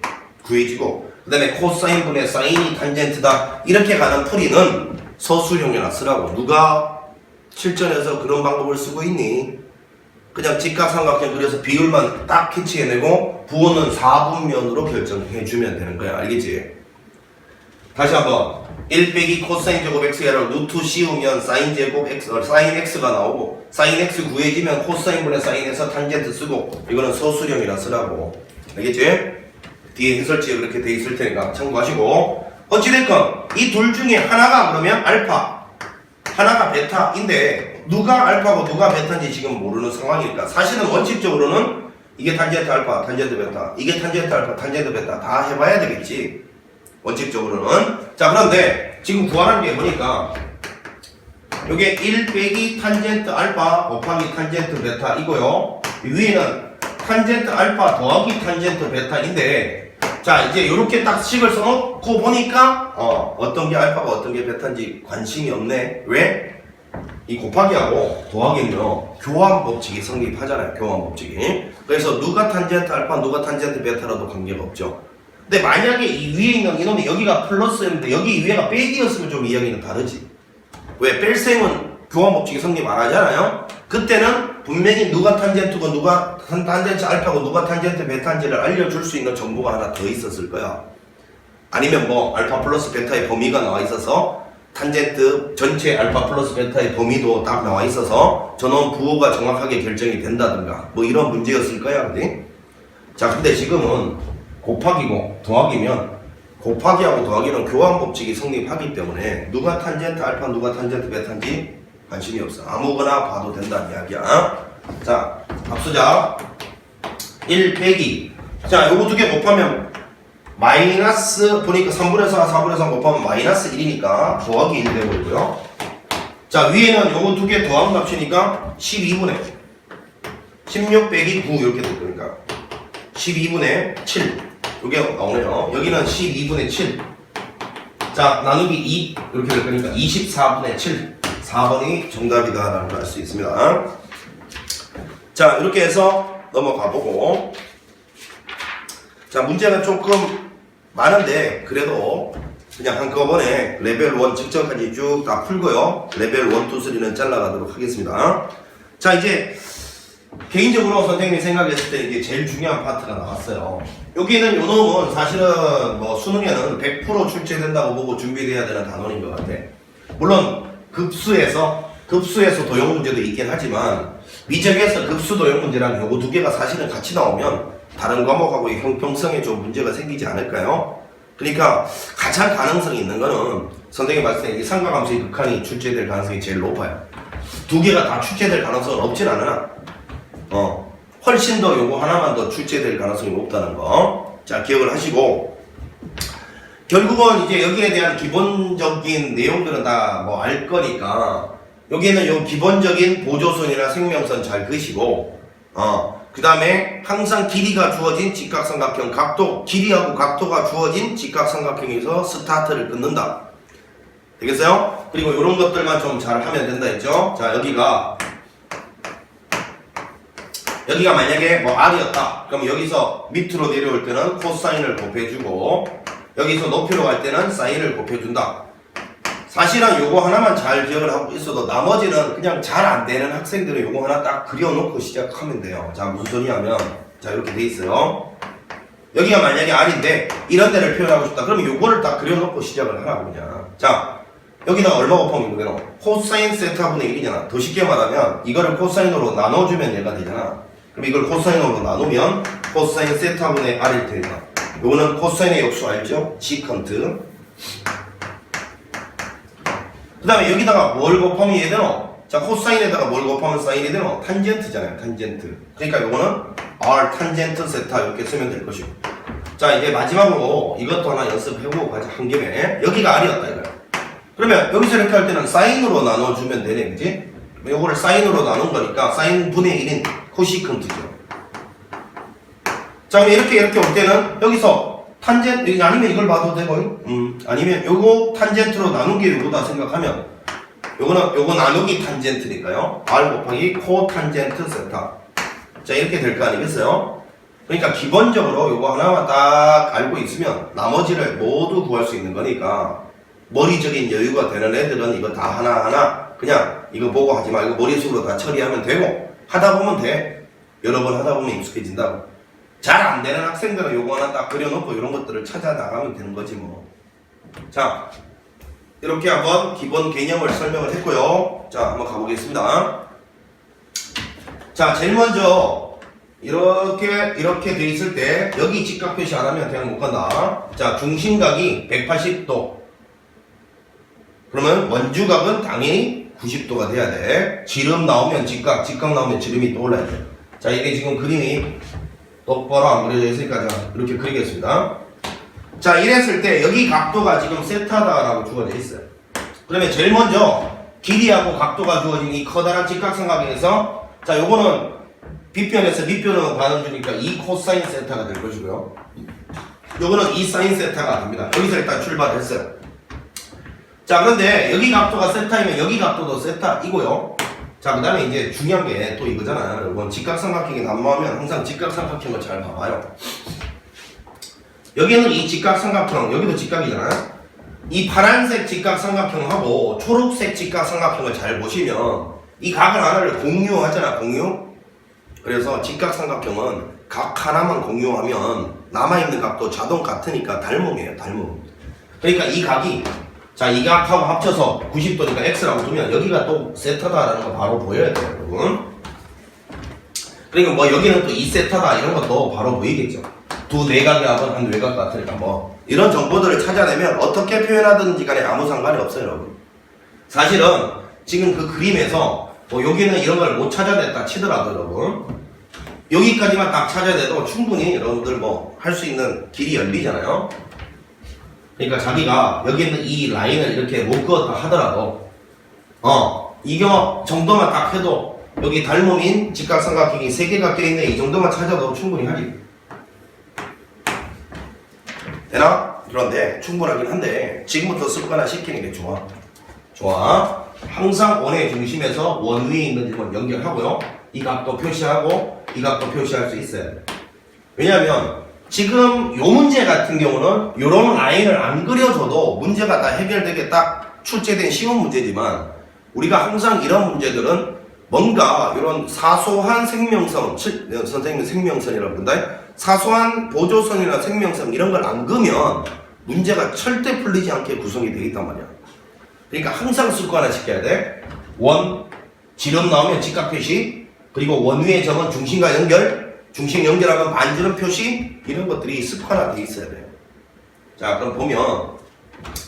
구해지고 그 다음에 코사인 분의 사인이 탄젠트다 이렇게 가는 풀이는 서술형이나 쓰라고. 누가 실전에서 그런 방법을 쓰고 있니? 그냥 직각삼각형 그려서 비율만 딱 캐치해내고 부호는 4분면으로 결정해주면 되는 거야. 알겠지? 다시 한번 1 빼기 코사인 제곱 x를 루트 씌우면 사인 제곱 x, 사인 x가 나오고 사인 x 구해지면 코사인 분의 사인에서 탄젠트 쓰고 이거는 서술형이라 쓰라고. 알겠지? 뒤에 해설지에 그렇게 돼 있을 테니까 참고하시고 어찌됐건 이 둘 중에 하나가 그러면 알파 하나가 베타인데 누가 알파고 누가 베타인지 지금 모르는 상황이니까 사실은 원칙적으로는 이게 탄젠트 알파, 탄젠트 베타, 이게 탄젠트 알파, 탄젠트 베타 다 해봐야 되겠지. 원칙적으로는. 자, 그런데 지금 구하라는 게 보니까 요게 1 빼기 탄젠트 알파 곱하기 탄젠트 베타 이고요. 위에는 탄젠트 알파 더하기 탄젠트 베타인데 자, 이제 요렇게 딱 식을 써놓고 보니까 어떤 게 알파가 어떤 게 베타인지 관심이 없네. 왜? 이 곱하기하고 더하기는요 교환 법칙이 성립하잖아요. 교환 법칙이. 그래서 누가 탄젠트 알파 누가 탄젠트 베타라도 관계가 없죠. 근데 만약에 이 위에 있는 이놈이 여기가 플러스였는데 여기 위에가 빼기였으면 좀 이야기는 다르지. 왜? 뺄셈은 교환 법칙이 성립 안 하잖아요. 그때는 분명히 누가 탄젠트고 누가 탄젠트 알파고 누가 탄젠트 베타인지를 알려줄 수 있는 정보가 하나 더 있었을 거야. 아니면 뭐 알파 플러스 베타의 범위가 나와 있어서 탄젠트 전체 알파 플러스 베타의 범위도 딱 나와 있어서 전원 부호가 정확하게 결정이 된다든가 뭐 이런 문제였을 거야. 그지? 자, 근데 지금은 곱하기고 더하기면 곱하기하고 더하기는 교환 법칙이 성립하기 때문에 누가 탄젠트 알파 누가 탄젠트 베타인지 관심이 없어. 아무거나 봐도 된다는 이야기야. 자, 앞서자 1 빼기. 자, 요거 두 개 곱하면 마이너스 보니까 3분의 4, 4분의 3 곱하면 마이너스 1이니까 더하기 1 되고요. 자, 위에는 요거 두 개 더한 값이니까 12분의 16 빼기 9 이렇게 될 거니까 12분의 7 요게 나오네요. 여기는 12분의 7. 자, 나누기 2 이렇게 될 거니까 24분의 7. 4번이 정답이다 라는 걸 알 수 있습니다. 자, 이렇게 해서 넘어가 보고 자, 문제는 조금 많은데 그래도 그냥 한꺼번에 레벨 1 직전까지 쭉 다 풀고요. 레벨 1, 2, 3는 잘라가도록 하겠습니다. 자, 이제 개인적으로 선생님이 생각했을 때 이게 제일 중요한 파트가 나왔어요. 여기는 요 놈은 사실은 뭐 수능에는 100% 출제된다고 보고 준비돼야 되는 단원인 것 같아. 물론 급수에서 도형 문제도 있긴 하지만 미적에서 급수 도형 문제랑 요거 두 개가 사실은 같이 나오면 다른 과목하고의 형평성에 좀 문제가 생기지 않을까요? 그러니까 가장 가능성이 있는 거는 선생님이 봤을 때 이 삼각함수의 극한이 출제될 가능성이 제일 높아요. 두 개가 다 출제될 가능성은 없진 않으나 훨씬 더 요거 하나만 더 출제될 가능성이 높다는 거. 자, 기억을 하시고 결국은 이제 여기에 대한 기본적인 내용들은 다 뭐 알 거니까 여기에는 요 기본적인 보조선이나 생명선 잘 그시고 그 다음에 항상 길이가 주어진 직각삼각형 각도 길이하고 각도가 주어진 직각삼각형에서 스타트를 끊는다. 되겠어요? 그리고 이런 것들만 좀 잘 하면 된다 했죠. 자, 여기가 만약에 뭐 R이었다. 그럼 여기서 밑으로 내려올 때는 코사인을 곱해주고 여기서 높이로 갈 때는 사인을 곱해준다. 사실은 요거 하나만 잘 기억을 하고 있어도 나머지는 그냥 잘 안 되는 학생들은 요거 하나 딱 그려놓고 시작하면 돼요. 자, 무슨 소리냐면 자, 이렇게 돼 있어요. 여기가 만약에 R인데 이런 데를 표현하고 싶다. 그러면 요거를 딱 그려놓고 시작을 하라고 그냥. 자, 여기다가 얼마 곱하면 이거 되나? 코사인 세타분의 1이잖아. 더 쉽게 말하면 이거를 코사인으로 나눠주면 얘가 되잖아. 그럼 이걸 코사인으로 나누면 코사인 세타분의 R일 테니까 요거는 코사인의 역수 알죠? 시컨트. 그 다음에 여기다가 뭘 곱하면 얘 되노? 자, 코사인에다가 뭘 곱하면 사인이 되노? 탄젠트잖아요. 탄젠트. 그러니까 요거는 R 탄젠트 세타 이렇게 쓰면 될 것이고. 자, 이제 마지막으로 이것도 하나 연습해보고 가자. 한 김에 여기가 R이었다 이거야. 그러면 여기서 이렇게 할 때는 사인으로 나눠주면 되네, 그지? 요거를 사인으로 나눈 거니까 사인 분의 1인 코시컨트죠. 자, 그럼 이렇게 올 때는 여기서 탄젠트 아니면 이걸 봐도 되고 아니면 요거 탄젠트로 나눈 게 요거다 생각하면 요거 나누기 탄젠트니까요. R 곱하기 코 탄젠트 세타. 자, 이렇게 될 거 아니겠어요? 그러니까 기본적으로 요거 하나만 딱 알고 있으면 나머지를 모두 구할 수 있는 거니까 머리적인 여유가 되는 애들은 이거 다 하나하나 그냥 이거 보고 하지 말고 머릿속으로 다 처리하면 되고 하다 보면 돼. 여러 번 하다 보면 익숙해진다고. 잘 안 되는 학생들은 요거 하나 딱 그려놓고 이런 것들을 찾아 나가면 되는 거지 뭐. 자, 이렇게 한번 기본 개념을 설명을 했고요. 자, 한번 가보겠습니다. 자, 제일 먼저 이렇게 돼 있을 때 여기 직각 표시 안 하면 그냥 못 간다. 자, 중심각이 180도. 그러면 원주각은 당연히 90도가 돼야 돼. 지름 나오면 직각 나오면 지름이 떠올라야 돼. 자, 이게 지금 그림이 똑바로 안 그려져 있으니까 자, 이렇게 그리겠습니다. 자, 이랬을 때 여기 각도가 지금 세타다라고 주어져 있어요. 그러면 제일 먼저 길이하고 각도가 주어진 이 커다란 직각삼각형에서 자, 요거는 빗변에서 밑변으로 가는 주니까 2 코사인 세타가 될 것이고요. 요거는 2 사인 세타가 됩니다. 여기서 일단 출발했어요. 자, 그런데 여기 각도가 세타이면 여기 각도도 세타이고요. 자, 그 다음에 이제 중요한 게 또 이거잖아요. 여러분, 직각삼각형이 난무하면 항상 직각삼각형을 잘 봐봐요. 여기는 이 직각삼각형, 여기도 직각이잖아요. 이 파란색 직각삼각형하고 초록색 직각삼각형을 잘 보시면 이 각을 하나를 공유하잖아, 공유. 그래서 직각삼각형은 각 하나만 공유하면 남아있는 각도 자동 같으니까 닮음이에요, 닮음. 그러니까 이 각이, 자, 이 각하고 합쳐서 90도니까 X라고 두면 여기가 또 세타다라는 거 바로 보여야 돼요, 여러분. 그러니까 뭐 여기는 또 2세타다 이런 것도 바로 보이겠죠. 두 내각이 하면 한 외곽 같으니까 뭐 이런 정보들을 찾아내면 어떻게 표현하든지 간에 아무 상관이 없어요, 여러분. 사실은 지금 그 그림에서 뭐 여기는 이런 걸 못 찾아냈다 치더라도 여러분 여기까지만 딱 찾아내도 충분히 여러분들 뭐 할 수 있는 길이 열리잖아요. 그러니까 자기가 여기 있는 이 라인을 이렇게 못 그었다 하더라도 이거 정도만 딱 해도 여기 닮음인 직각삼각형이 3개가 껴있네 이 정도만 찾아도 충분히 하지. 되나? 그런데 충분하긴 한데 지금부터 습관화 시키는 게 좋아. 좋아. 항상 원의 중심에서 원 위에 있는 점을 연결하고요. 이 각도 표시하고 이 각도 표시할 수 있어야 돼. 왜냐면 지금 요 문제 같은 경우는 요런 라인을 안 그려줘도 문제가 다 해결되게 딱 출제된 쉬운 문제지만 우리가 항상 이런 문제들은 뭔가 이런 사소한 생명선, 선생님은 생명선이라고 부른다. 사소한 보조선이나 생명선 이런 걸 안 그으면 문제가 절대 풀리지 않게 구성이 되어 있단 말이야. 그러니까 항상 습관화 시켜야 돼. 원, 지름 나오면 직각 표시, 그리고 원 위의 점은 중심과 연결, 중심 연결하면 반지름 표시, 이런 것들이 습관화 되어 있어야 돼요. 자, 그럼 보면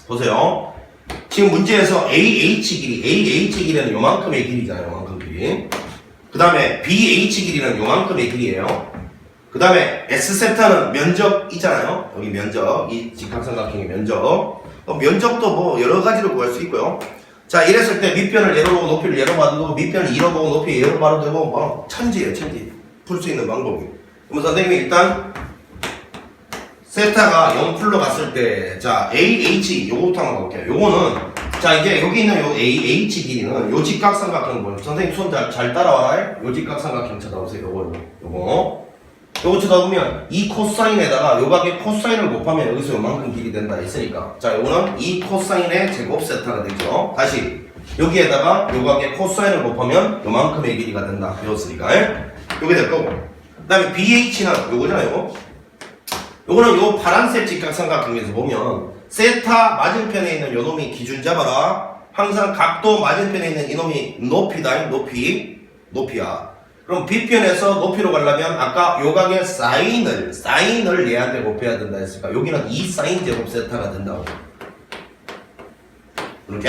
보세요. 지금 문제에서 AH 길이는 요만큼의 길이잖아요. 요만큼 길이. 그 다음에 BH 길이는 요만큼의 길이에요. 그 다음에 S세타는 면적이잖아요. 여기 면적, 이 직각삼각형의 면적. 면적도 뭐 여러 가지로 구할 수 있고요. 자, 이랬을 때 밑변을 예로 보고 높이를 예로 봐도 밑변을 2로 보고 높이 예로 봐도 되고 뭐 천지예요, 천지. 풀 수 있는 방법이. 그럼 선생님이 일단 세타가 0풀로 갔을 때, 자, AH 요거부터 한번 가볼게요. 요거는 자, 이제 여기 있는 요 AH 길이는 요 직각삼각형 뭐예요? 선생님 손 잘 따라와라. 요 직각삼각형 쳐다보세요. 요거 쳐다보면 이 코사인에다가 요각의 코사인을 곱하면 여기서 요만큼 길이 된다 했으니까 자, 요거는 이 코사인의 제곱 세타가 되죠. 다시 여기에다가 요각의 코사인을 곱하면 요만큼의 길이가 된다 배웠으니까 요게 될 거고, 그 다음에 BH는 요거잖아요. 요거는 요 파란색 직각삼각형에서 보면 세타 맞은편에 있는 요 놈이 기준 잡아라. 항상 각도 맞은편에 있는 이놈이 높이다. 높이야. 그럼 B편에서 높이로 가려면 아까 요각의 사인을 얘한테 곱해야 된다 했으니까 여기는 2사인 제곱 세타가 된다고. 이렇게.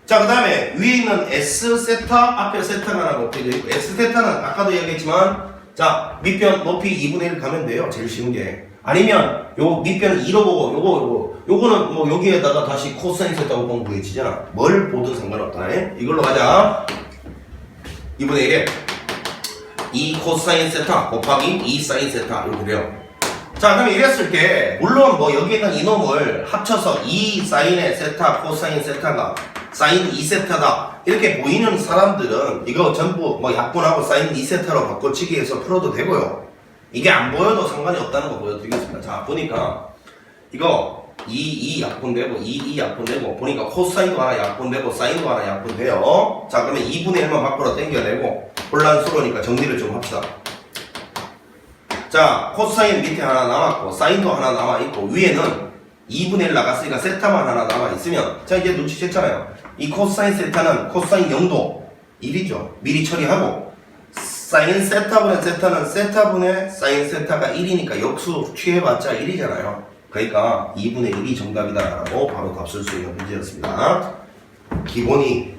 자, 그 다음에 위에 있는 S세타, 앞에 세타가 하나 곱해져 있고, S세타는 아까도 얘기했지만 자, 밑변 높이 2분의 1 가면 돼요. 제일 쉬운 게. 아니면 요 밑변을 2로 보고 요거는 뭐 여기에다가 다시 코사인 세타 곱하면 구해지잖아. 뭘 보든 상관없다. 이걸로 가자. 2분의 1에 2 코사인 세타 곱하기 2 사인 세타 이렇게 돼요. 자, 그럼 이랬을 때 물론 뭐 여기 있는 이놈을 합쳐서 2 사인의 세타 코사인 세타가 사인 2세타다 이렇게 보이는 사람들은 이거 전부 뭐 약분하고 사인 2세타로 바꿔치기 해서 풀어도 되고요. 이게 안 보여도 상관이 없다는 거 보여드리겠습니다. 자, 보니까 이거 2 약분되고 2 약분되고 보니까 코사인도 하나 약분되고 사인도 하나 약분돼요. 자, 그러면 2분의 1만 밖으로 당겨내고 혼란스러우니까 정리를 좀 합시다. 자, 코사인 밑에 하나 남았고 사인도 하나 남아있고 위에는 2분의 1 나갔으니까 세타만 하나 남아있으면 자, 이제 눈치챘잖아요. 이 코사인 세타는 코사인 0도 1이죠. 미리 처리하고 사인 세타분의 세타는 세타분의 사인 세타가 1이니까 역수 취해봤자 1이잖아요. 그러니까 2분의 1이 정답이다라고 바로 답 쓸 수 있는 문제였습니다. 기본이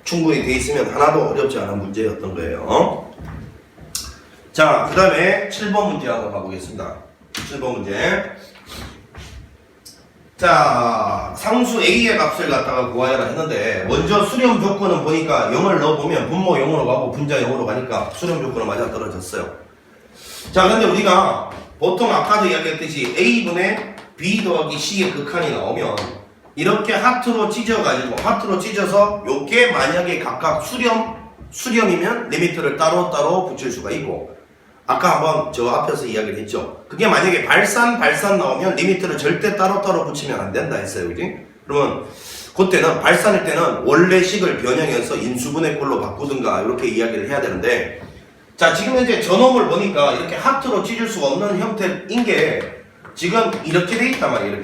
충분히 돼 있으면 하나도 어렵지 않은 문제였던 거예요. 자, 그 다음에 7번 문제 한번 가보겠습니다. 7번 문제. 자, 상수 A의 값을 갖다가 구하여라 했는데 먼저 수렴 조건은 보니까 0을 넣어보면 분모 0으로 가고 분자 0으로 가니까 수렴 조건은 맞아 떨어졌어요. 자, 근데 우리가 보통 아까도 이야기했듯이 A분의 B 더하기 C의 극한이 나오면 이렇게 하트로 찢어서 요게 만약에 각각 수렴이면 리미트를 따로 붙일 수가 있고, 아까 한번 저 앞에서 이야기를 했죠. 그게 만약에 발산 나오면 리미트를 절대 따로 붙이면 안 된다 했어요. 그지? 그러면 그때는 발산일 때는 원래 식을 변형해서 인수분해 꼴로 바꾸든가 이렇게 이야기를 해야 되는데, 자 지금 현재 저놈을 보니까 이렇게 하트로 찢을 수 없는 형태인 게 지금 이렇게 돼 있단 말이에요.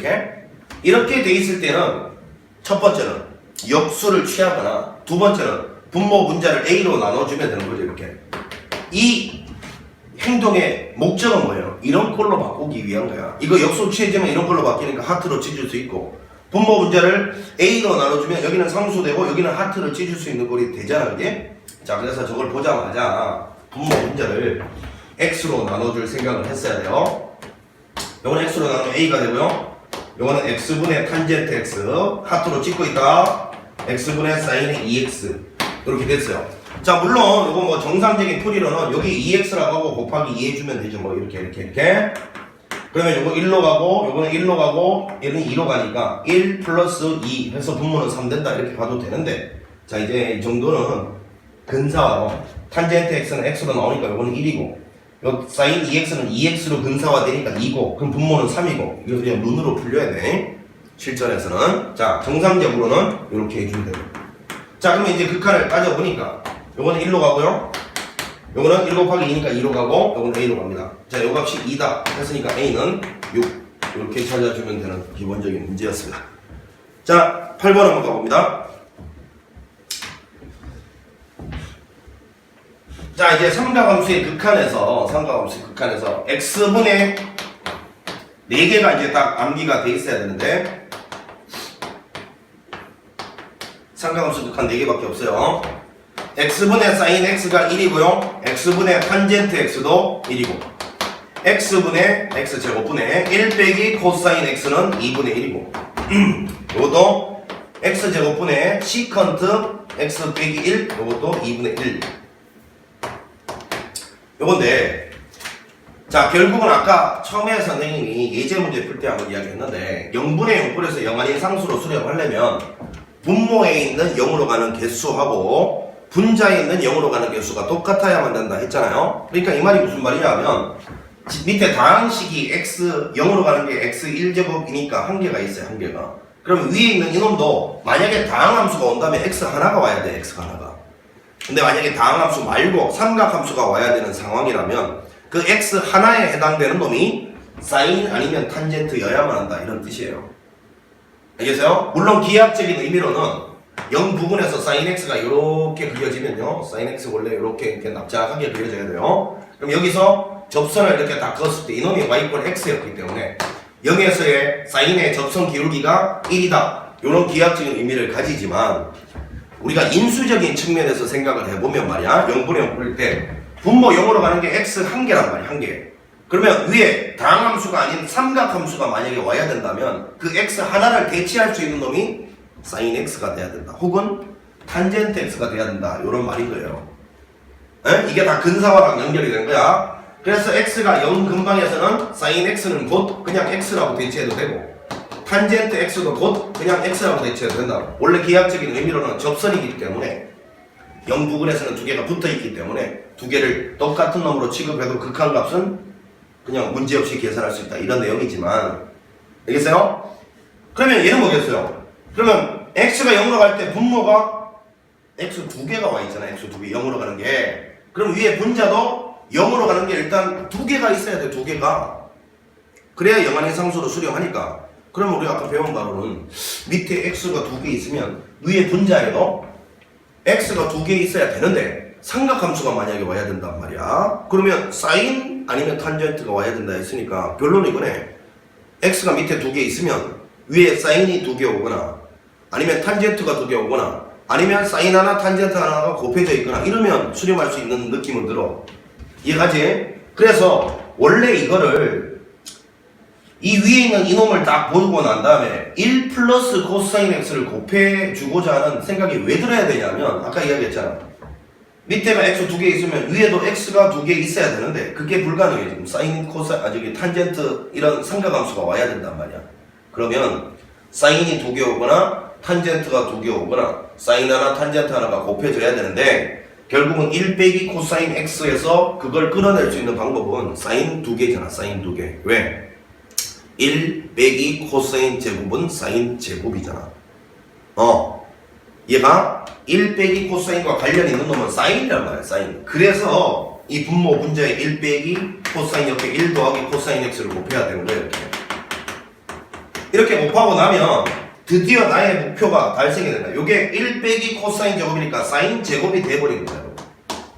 이렇게 돼 있을 때는 첫 번째는 역수를 취하거나, 두 번째는 분모 분자를 A로 나눠주면 되는 거죠. 이렇게 이 행동의 목적은 뭐예요? 이런 꼴로 바꾸기 위한 거야. 이거 역수 취해지면 이런 꼴로 바뀌니까 하트로 찢을 수 있고, 분모 분자를 A로 나눠주면 여기는 상수되고 여기는 하트를 찢을 수 있는 꼴이 되잖아. 그게? 자 그래서 저걸 보자마자 분모 분자를 X로 나눠줄 생각을 했어야 돼요. 요거는 X로 나누면 A가 되고요. 요거는 X분의 탄젠트 X 하트로 찢고 있다. X분의 사인의 2X 이렇게 됐어요. 자 물론 요거 뭐 정상적인 풀이로는 여기 2X라고 하고 곱하기 2 해주면 되죠. 뭐 이렇게 그러면 요거 1로 가고 요거는 1로 가고 얘는 2로 가니까 1 플러스 2 해서 분모는 3 된다 이렇게 봐도 되는데, 자 이제 이 정도는 근사화로 탄젠트 X는 X로 나오니까 요거는 1이고 요 사인 2X는 2X로 근사화 되니까 2고, 그럼 분모는 3이고, 이거 그냥 눈으로 풀려야 돼 실전에서는. 자 정상적으로는 이렇게 해주면 돼요. 자 그러면 이제 극한을 따져보니까 요거는 1로 가고요, 요거는 1 곱하기 2니까 2로 가고, 요거는 A로 갑니다. 자 요 값이 2다 했으니까 A는 6 이렇게 찾아주면 되는 기본적인 문제였습니다. 자 8번 한번 가봅니다. 자 이제 삼각함수의 극한에서 X분의 4개가 이제 딱 암기가 돼 있어야 되는데, 삼각함수 극한 4개밖에 없어요. X분의 사인 X가 1이고요. X분의 탄젠트 X도 1이고, X분의 X제곱분의 1 빼기 코사인 X는 2분의 1이고, 요것도 X제곱분의 시컨트 X 빼기 1, 요것도 2분의 1. 요건데, 자 결국은 아까 처음에 선생님이 예제 문제 풀 때 한번 이야기했는데, 0분의 0꼴에서 0 아닌 상수로 수렴하려면 분모에 있는 0으로 가는 개수하고 분자에 있는 0으로 가는 개수가 똑같아야만 된다 했잖아요. 그러니까 이 말이 무슨 말이냐 하면, 밑에 다항식이 x 0으로 가는 게 x1제곱이니까 한개가 있어요. 한개가. 그럼 위에 있는 이놈도 만약에 다항함수가 온다면 x 하나가 와야 돼. x 하나가. 근데 만약에 다항함수 말고 삼각함수가 와야 되는 상황이라면 그 x 하나에 해당되는 놈이 사인 아니면 탄젠트여야만 한다, 이런 뜻이에요. 알겠어요? 물론 기하학적인 의미로는 0 부분에서 사인 x가 이렇게 그려지면요, 사인 x 원래 이렇게 납작하게 그려져야 돼요. 그럼 여기서 접선을 이렇게 딱 그었을 때 이놈이 y = x였기 때문에 0에서의 사인의 접선 기울기가 1이다, 이런 기하학적인 의미를 가지지만, 우리가 인수적인 측면에서 생각을 해보면 말이야, 0분의 0 풀 때 분모 0으로 가는 게 x 한 개란 말이야. 한 개. 그러면 위에 다항함수가 아닌 삼각함수가 만약에 와야 된다면 그 x 하나를 대체할 수 있는 놈이 사인 x가 돼야 된다, 혹은 탄젠트 x가 돼야 된다, 이런 말인 거예요. 에? 이게 다 근사화랑 연결이 된 거야. 그래서 x가 0 근방에서는 사인 x는 곧 그냥 x라고 대체해도 되고, 탄젠트 x도 곧 그냥 x라고 대체해도 된다. 원래 기하학적인 의미로는 접선이기 때문에 0 부근에서는 두 개가 붙어있기 때문에 두 개를 똑같은 놈으로 취급해도 극한값은 그냥 문제없이 계산할 수 있다, 이런 내용이지만, 알겠어요? 그러면 얘는 뭐겠어요? 그러면 x가 0으로 갈 때 분모가 x 두 개가 와 있잖아. x 두 개 0으로 가는 게. 그럼 위에 분자도 0으로 가는 게 일단 두 개가 있어야 돼. 두 개가. 그래야 영한의 상수로 수렴하니까. 그러면 우리가 아까 배운 바로는 밑에 x가 두 개 있으면 위에 분자에도 x가 두 개 있어야 되는데, 삼각함수가 만약에 와야 된단 말이야. 그러면 사인 아니면 탄젠트가 와야 된다 했으니까 결론은 이거네. x가 밑에 두 개 있으면 위에 사인이 두 개 오거나, 아니면 탄젠트가 두 개 오거나, 아니면 사인 하나 탄젠트 하나가 곱해져 있거나, 이러면 수렴할 수 있는 느낌은 들어. 이해가지? 그래서 원래 이거를 이 위에 있는 이놈을 딱 보고 난 다음에 1 플러스 코사인 x를 곱해주고자 하는 생각이 왜 들어야 되냐면, 아까 이야기했잖아. 밑에가 x 두 개 있으면 위에도 x가 두 개 있어야 되는데 그게 불가능해. 지금 사인, 코사인, 저기 탄젠트 이런 삼각함수가 와야 된단 말이야. 그러면 사인이 두 개 오거나 탄젠트가 두 개 오거나 사인 하나 탄젠트 하나가 곱해져야 되는데 결국은 1 빼기 코사인 x에서 그걸 끌어낼 수 있는 방법은 사인 두 개잖아. 사인 두 개. 왜? 1 빼기 코사인 제곱은 사인 제곱이잖아. 얘가 1 빼기 코사인과 관련 있는 놈은 사인이란 말이야. 사인. 그래서 이 분모 분자에 1 빼기 코사인 옆에 1 더하기 코사인 x를 곱해야 되는 거야. 이렇게 곱하고 나면 드디어 나의 목표가 달성이 된다. 요게 1 빼기 코사인 제곱이니까 사인 제곱이 돼버린 거야.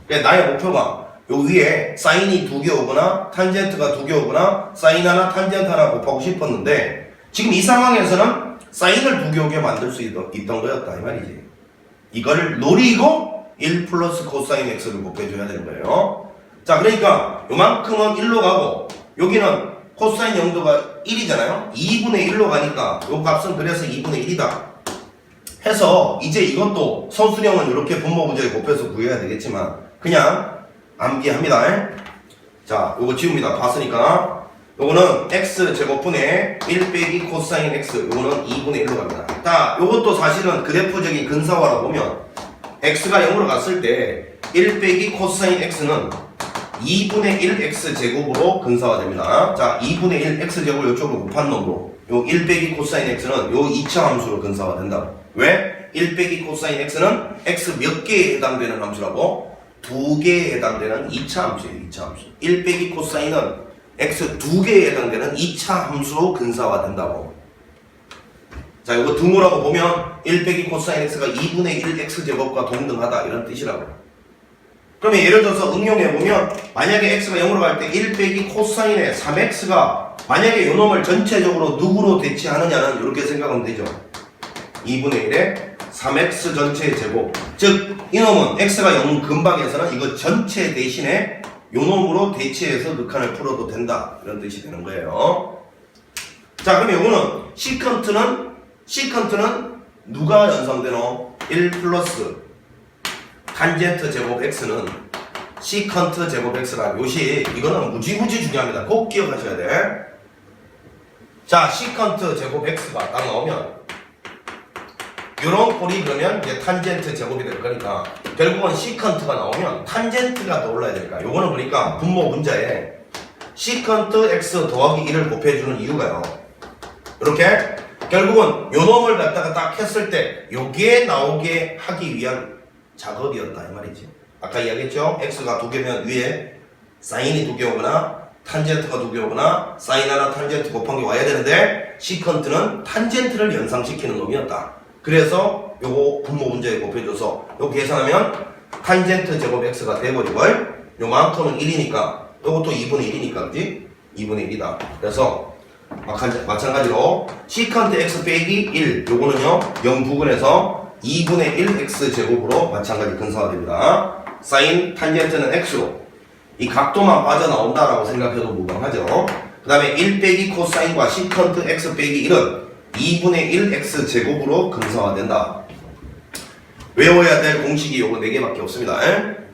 그러니까 나의 목표가 요 위에 사인이 두 개 오거나 탄젠트가 두 개 오거나 사인 하나 탄젠트 하나 곱하고 싶었는데 지금 이 상황에서는 사인을 두 개 오게 만들 수 있던 거였다 이 말이지. 이거를 노리고 1 플러스 코사인 x를 곱해줘야 되는 거예요. 자, 그러니까 요만큼은 1로 가고 여기는 코사인 영도가 1이잖아요. 2분의 1로 가니까 요 값은 그래서 2분의 1이다 해서 이제 이것도 서술형은 이렇게 분모 문제에 곱해서 구해야 되겠지만 그냥 암기합니다. 자, 요거 지웁니다. 봤으니까 요거는 x 제곱분의 1 빼기 코사인 x, 요거는 2분의 1로 갑니다. 자, 요것도 사실은 그래프적인 근사화로 보면 x가 0으로 갔을 때 1 빼기 코사인 x는 2분의 1 x 제곱으로 근사화됩니다. 자, 2분의 1 x 제곱을 이쪽으로 곱한 놈으로 요 1 빼기 코사인 x는 요 2차 함수로 근사화된다. 왜? 1 빼기 코사인 x는 x 몇 개에 해당되는 함수라고? 2개에 해당되는 2차 함수예요. 2차 함수. 1 빼기 코사인은 x 2개에 해당되는 2차 함수로 근사화된다고. 자, 이거 등호라고 보면 1 빼기 코사인 x가 2분의 1 x 제곱과 동등하다 이런 뜻이라고. 그러면 예를 들어서 응용해보면 만약에 x가 0으로 갈 때 1 빼기 코사인의 3x가 만약에 요 놈을 전체적으로 누구로 대체하느냐는 이렇게 생각하면 되죠. 2분의 1에 3x 전체의 제곱. 즉, 이 놈은 x가 0 근방에서는 이거 전체 대신에 요 놈으로 대체해서 극한을 풀어도 된다. 이런 뜻이 되는 거예요. 자, 그러면 요거는 시컨트는 누가 연상되노? 1 플러스 탄젠트 제곱 x는 시컨트 제곱 x라. 요시 이거는 무지무지 중요합니다. 꼭 기억하셔야 돼. 자, 시컨트 제곱 x가 딱 나오면 요런 꼴이 그러면 이제 탄젠트 제곱이 될 거니까 결국은 시컨트가 나오면 탄젠트가 떠올라야 되니까 요거는 그러니까 분모 문자에 시컨트 x 더하기 1을 곱해주는 이유가요. 이렇게 결국은 요 놈을 갖다가 딱 했을 때 요게 나오게 하기 위한 작업이었다 이 말이지. 아까 이야기했죠? x가 두 개면 위에 사인이 두 개 오거나 탄젠트가 두 개 오거나 사인 하나 탄젠트 곱한 게 와야 되는데 시컨트는 탄젠트를 연상시키는 놈이었다. 그래서 요거 분모 문제에 곱해줘서 요거 계산하면 탄젠트 제곱 x가 돼버리고 요만큼은 1이니까 요것도 2분의 1이니까 그지? 2분의 1이다. 그래서 마찬가지로 시컨트 x 빼기 1 요거는요 0 부근에서 2분의 1 x 제곱으로 마찬가지 근사화됩니다. 사인 탄젠트는 x로 이 각도만 빠져나온다라고 생각해도 무방하죠. 그 다음에 1 빼기 코사인과 시컨트 x 빼기 1은 2분의 1 x 제곱으로 근사화된다. 외워야 될 공식이 요거 4개밖에 없습니다.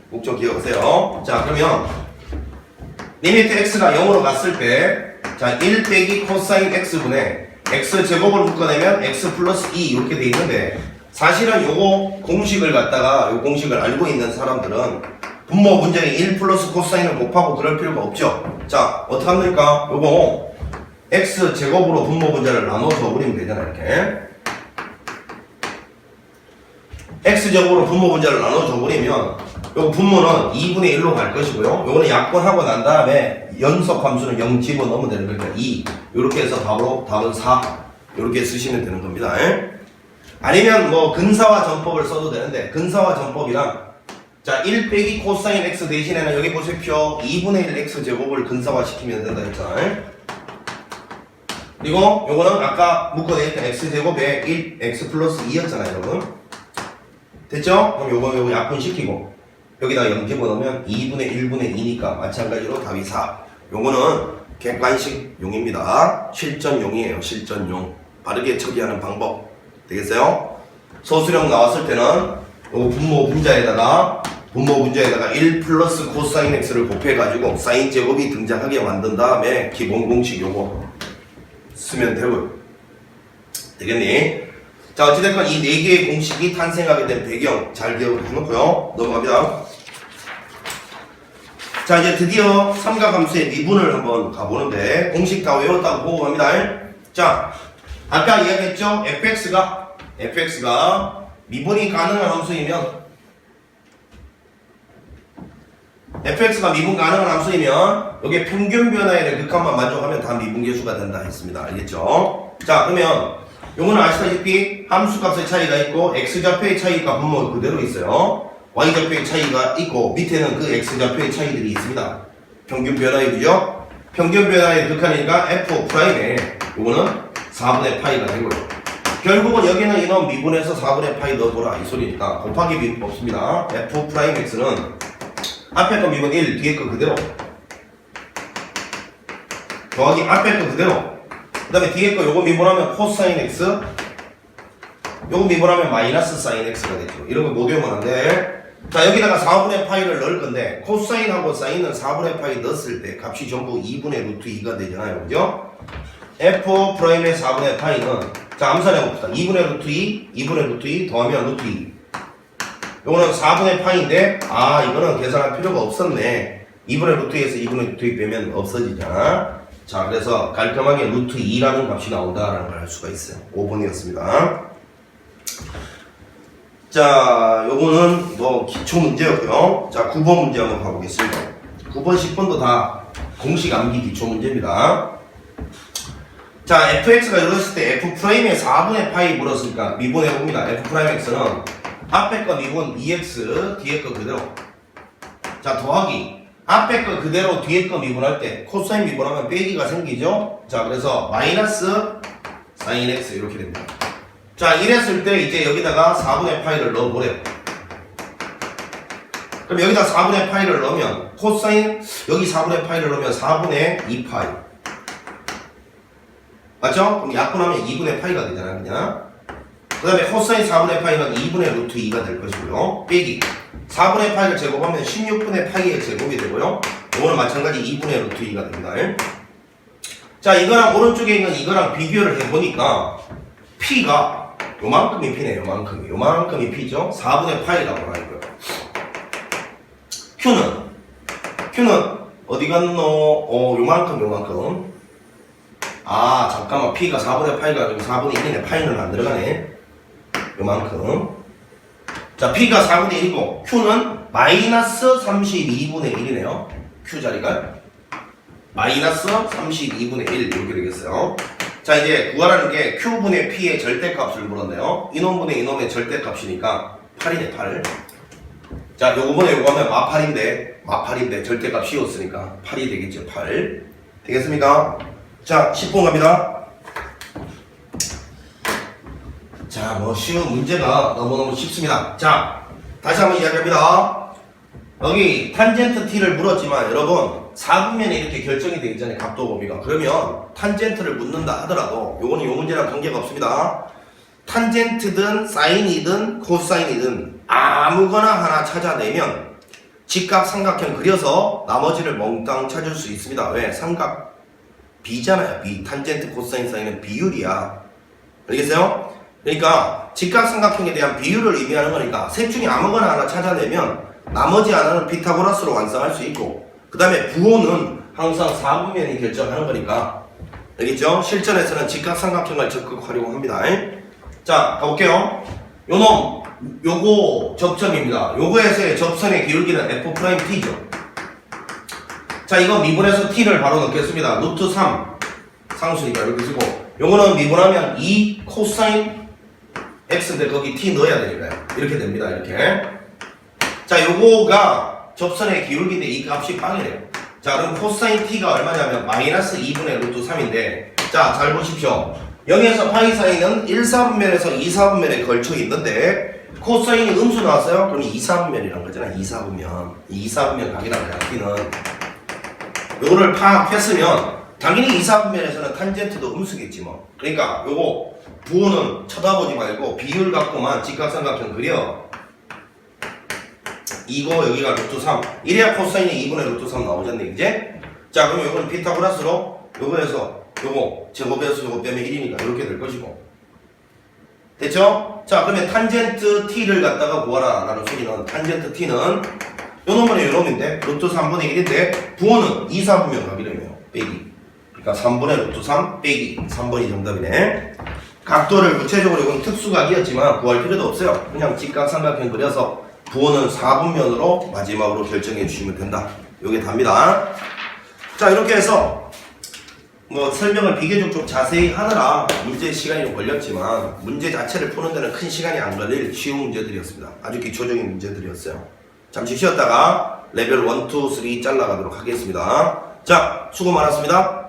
꼭 좀 기억하세요. 자, 그러면 리미트 x가 0으로 갔을 때 자, 1 빼기 코사인 x분의 x 제곱을 묶어내면 x 플러스 2 이렇게 돼 있는데 사실은 요거 공식을 갖다가 요 공식을 알고 있는 사람들은 분모 문제에 1 플러스 코사인을 곱하고 그럴 필요가 없죠. 자, 어떻게 합니까? 요거 x 제곱으로 분모 분자를 나눠서 그리면 되잖아. 이렇게 x 제곱으로 분모 분자를 나눠서 그리면 요거 분모는 2분의 1로 갈 것이고요. 요거는 약분하고 난 다음에 연속 함수는 0 집어넣으면 되는 거니까 2 요렇게 해서 답은 4 요렇게 쓰시면 되는 겁니다. 아니면 뭐 근사화 전법을 써도 되는데 근사화 전법이랑 자, 1 빼기 코사인 x 대신에는 여기 보십시오. 2분의 1 x 제곱을 근사화 시키면 된다 했잖아요. 그리고 요거는 아까 묶어냈던 x 제곱에 1 x 플러스 2였잖아요, 여러분. 됐죠? 그럼 요거 약분시키고 여기다 0 집어넣으면 2분의 1분의 2니까 마찬가지로 답이 4. 요거는 객관식용입니다. 실전용이에요. 실전용. 빠르게 처리하는 방법. 되겠어요? 소수령 나왔을 때는 요거 분모 분자에다가 1 플러스 코사인 x를 곱해가지고 사인 제곱이 등장하게 만든 다음에 기본 공식 요거 쓰면 되고요. 되겠니? 자, 어찌됐건 이 4개의 공식이 탄생하게 된 배경 잘 기억을 해놓고요. 넘어갑니다. 자, 이제 드디어 삼각함수의 미분을 한번 가보는데, 공식 다 외웠다고 보고 갑니다. 자, 아까 이야기했죠? fx가 미분이 가능한 함수이면, fx가 미분 가능한 함수이면, 여기에 평균 변화의 극한만 만족하면 다 미분계수가 된다 했습니다. 알겠죠? 자, 그러면, 요거는 아시다시피 함수값의 차이가 있고 x좌표의 차이가 분모 그대로 있어요. y좌표의 차이가 있고 밑에는 그 x좌표의 차이들이 있습니다. 평균 변화의 그죠? 평균 변화의 극한이니까 f'에 요거는 4분의 파이가 되고요. 결국은 여기는 이놈 미분해서 4분의 파이 넣어보라 이 소리니까 곱하기 미분 없습니다. f'x는 앞에 거 미분 1, 뒤에 거 그대로 더하기 앞에 거 그대로 그 다음에 뒤에 거 요거 미분하면 코사인 x 요거 미분하면 마이너스 사인 x가 되죠. 이런 거 못 외우면 안 돼. 자, 여기다가 4분의 파이를 넣을 건데 코사인하고 사인은 4분의 파이 넣었을 때 값이 전부 2분의 루트 2가 되잖아요. 그죠? f'의 4분의 파이는 자, 암산해봅시다. 2분의 루트 2, 2분의 루트 2 더하면 루트 2 요거는 4분의 파이인데 아, 이거는 계산할 필요가 없었네. 2분의 루트 2에서 2분의 루트 2 빼면 없어지잖아. 자, 그래서 깔끔하게 루트 2라는 값이 나온다라는 걸 알 수가 있어요. 5번이었습니다. 자, 요거는 뭐 기초 문제였고요. 자, 9번 문제 한번 가보겠습니다. 9번, 10번도 다 공식 암기 기초 문제입니다. 자, fx가 이랬을 때 f'의 4분의 파이 물었으니까 미분해봅니다. f'x는 앞에 거 미분 2x, 뒤에 거 그대로. 자, 더하기 앞에 거 그대로 뒤에 거 미분할 때 코사인 미분하면 빼기가 생기죠. 자, 그래서 마이너스 사인 x 이렇게 됩니다. 자, 이랬을 때 이제 여기다가 4분의 파이를 넣어보래요. 그럼 여기다 4분의 파이를 넣으면 코사인 여기 4분의 파이를 넣으면 4분의 2파이 맞죠? 그럼 약분하면 2분의 파이가 되잖아요. 그냥 그 다음에 코사인 4분의 파이는 2분의 루트 2가 될 것이고요. 빼기 4분의 파이를 제곱하면 16분의 파이의 제곱이 되고요. 이거는 마찬가지 2분의 루트 2가 됩니다. 자, 이거랑 오른쪽에 있는 이거랑 비교를 해보니까 P가 요만큼이 P네. 요만큼이 P죠. 4분의 파이라고 하니까요. Q는 어디 갔노? 요만큼 아, 잠깐만. P가 4분의 파이가 아니고 4분의 1이네. 파이는 안 들어가네. 요만큼. 자, P가 4분의 1이고 Q는 마이너스 32분의 1이네요. Q 자리가 마이너스 32분의 1 이렇게 되겠어요. 자, 이제 구하라는 게 Q분의 P의 절대값을 물었네요. 이놈분의 이놈의 절대값이니까 8이네 8. 자, 요거분에 요거 하면 마팔인데 절대값 씌웠으니까 8이 되겠죠. 8 되겠습니까? 자, 10번 갑니다. 자, 뭐 쉬운 문제가 너무너무 쉽습니다. 자, 다시 한번 이야기합니다. 여기 탄젠트 t를 물었지만 여러분 4분면에 이렇게 결정이 되어 있잖아요. 각도 범위가. 그러면 탄젠트를 묻는다 하더라도 요거는 요 문제랑 관계가 없습니다. 탄젠트든 사인이든 코사인이든 아무거나 하나 찾아내면 직각 삼각형 그려서 나머지를 몽땅 찾을 수 있습니다. 왜? 삼각 B잖아요. B. 탄젠트 코사인 사인은 비율이야. 알겠어요? 그러니까 직각삼각형에 대한 비율을 의미하는 거니까 셋 중에 아무거나 하나 찾아내면 나머지 하나는 피타고라스로 완성할 수 있고 그 다음에 부호는 항상 4분면이 결정하는 거니까 알겠죠? 실전에서는 직각삼각형을 적극 활용합니다. 자, 가볼게요. 요거 접점입니다. 요거에서의 접선의 기울기는 F'T죠. 자, 이거 미분해서 T를 바로 넣겠습니다. 루트 3 상수니까 이렇게 쓰고 요거는 미분하면 2 코사인 X인데 거기 T 넣어야 되니까요. 이렇게 됩니다. 이렇게. 자, 요거가 접선의 기울기인데 이 값이 빵이래요. 자, 그럼 코사인 T가 얼마냐면 마이너스 2분의 루트 3인데 자, 잘 보십시오. 0에서 파이 사이는 1, 4분면에서 2, 4분면에 걸쳐 있는데 코사인이 음수 나왔어요? 그럼 2, 4분면이란 거잖아요. 2, 4분면. 2, 4분면 각이라고 해요. T는. 요거를 파악했으면 당연히 2, 4분면에서는 탄젠트도 음수겠지 뭐. 그러니까 요거 부호는 쳐다보지 말고 비율 갖고만 직각삼각형 그려. 이거 여기가 루트 3. 이래야 코사인이 2분의 루트 3 나오잖네 이제. 자, 그럼 요거는 피타고라스로 요거에서 요거 제곱해서 요거 빼면 1이니까 이렇게 될 것이고 됐죠? 자, 그러면 탄젠트 t를 갖다가 구하라 라는 소리는, 탄젠트 t는 요 놈은 요 놈인데 루트 3분의 1인데 부호는 2, 4분면 답이래요. 빼기. 그러니까 3분의 루트 3 빼기 3번이 정답이네. 각도를 구체적으로 이건 특수각이었지만 구할 필요도 없어요. 그냥 직각삼각형 그려서 부호는 4분면으로 마지막으로 결정해 주시면 된다. 요게 답니다. 자, 이렇게 해서 뭐 설명을 비교적 좀 자세히 하느라 문제 시간이 좀 걸렸지만 문제 자체를 푸는 데는 큰 시간이 안 걸릴 쉬운 문제들이었습니다. 아주 기초적인 문제들이었어요. 잠시 쉬었다가 레벨 1, 2, 3 잘라가도록 하겠습니다. 자, 수고 많았습니다.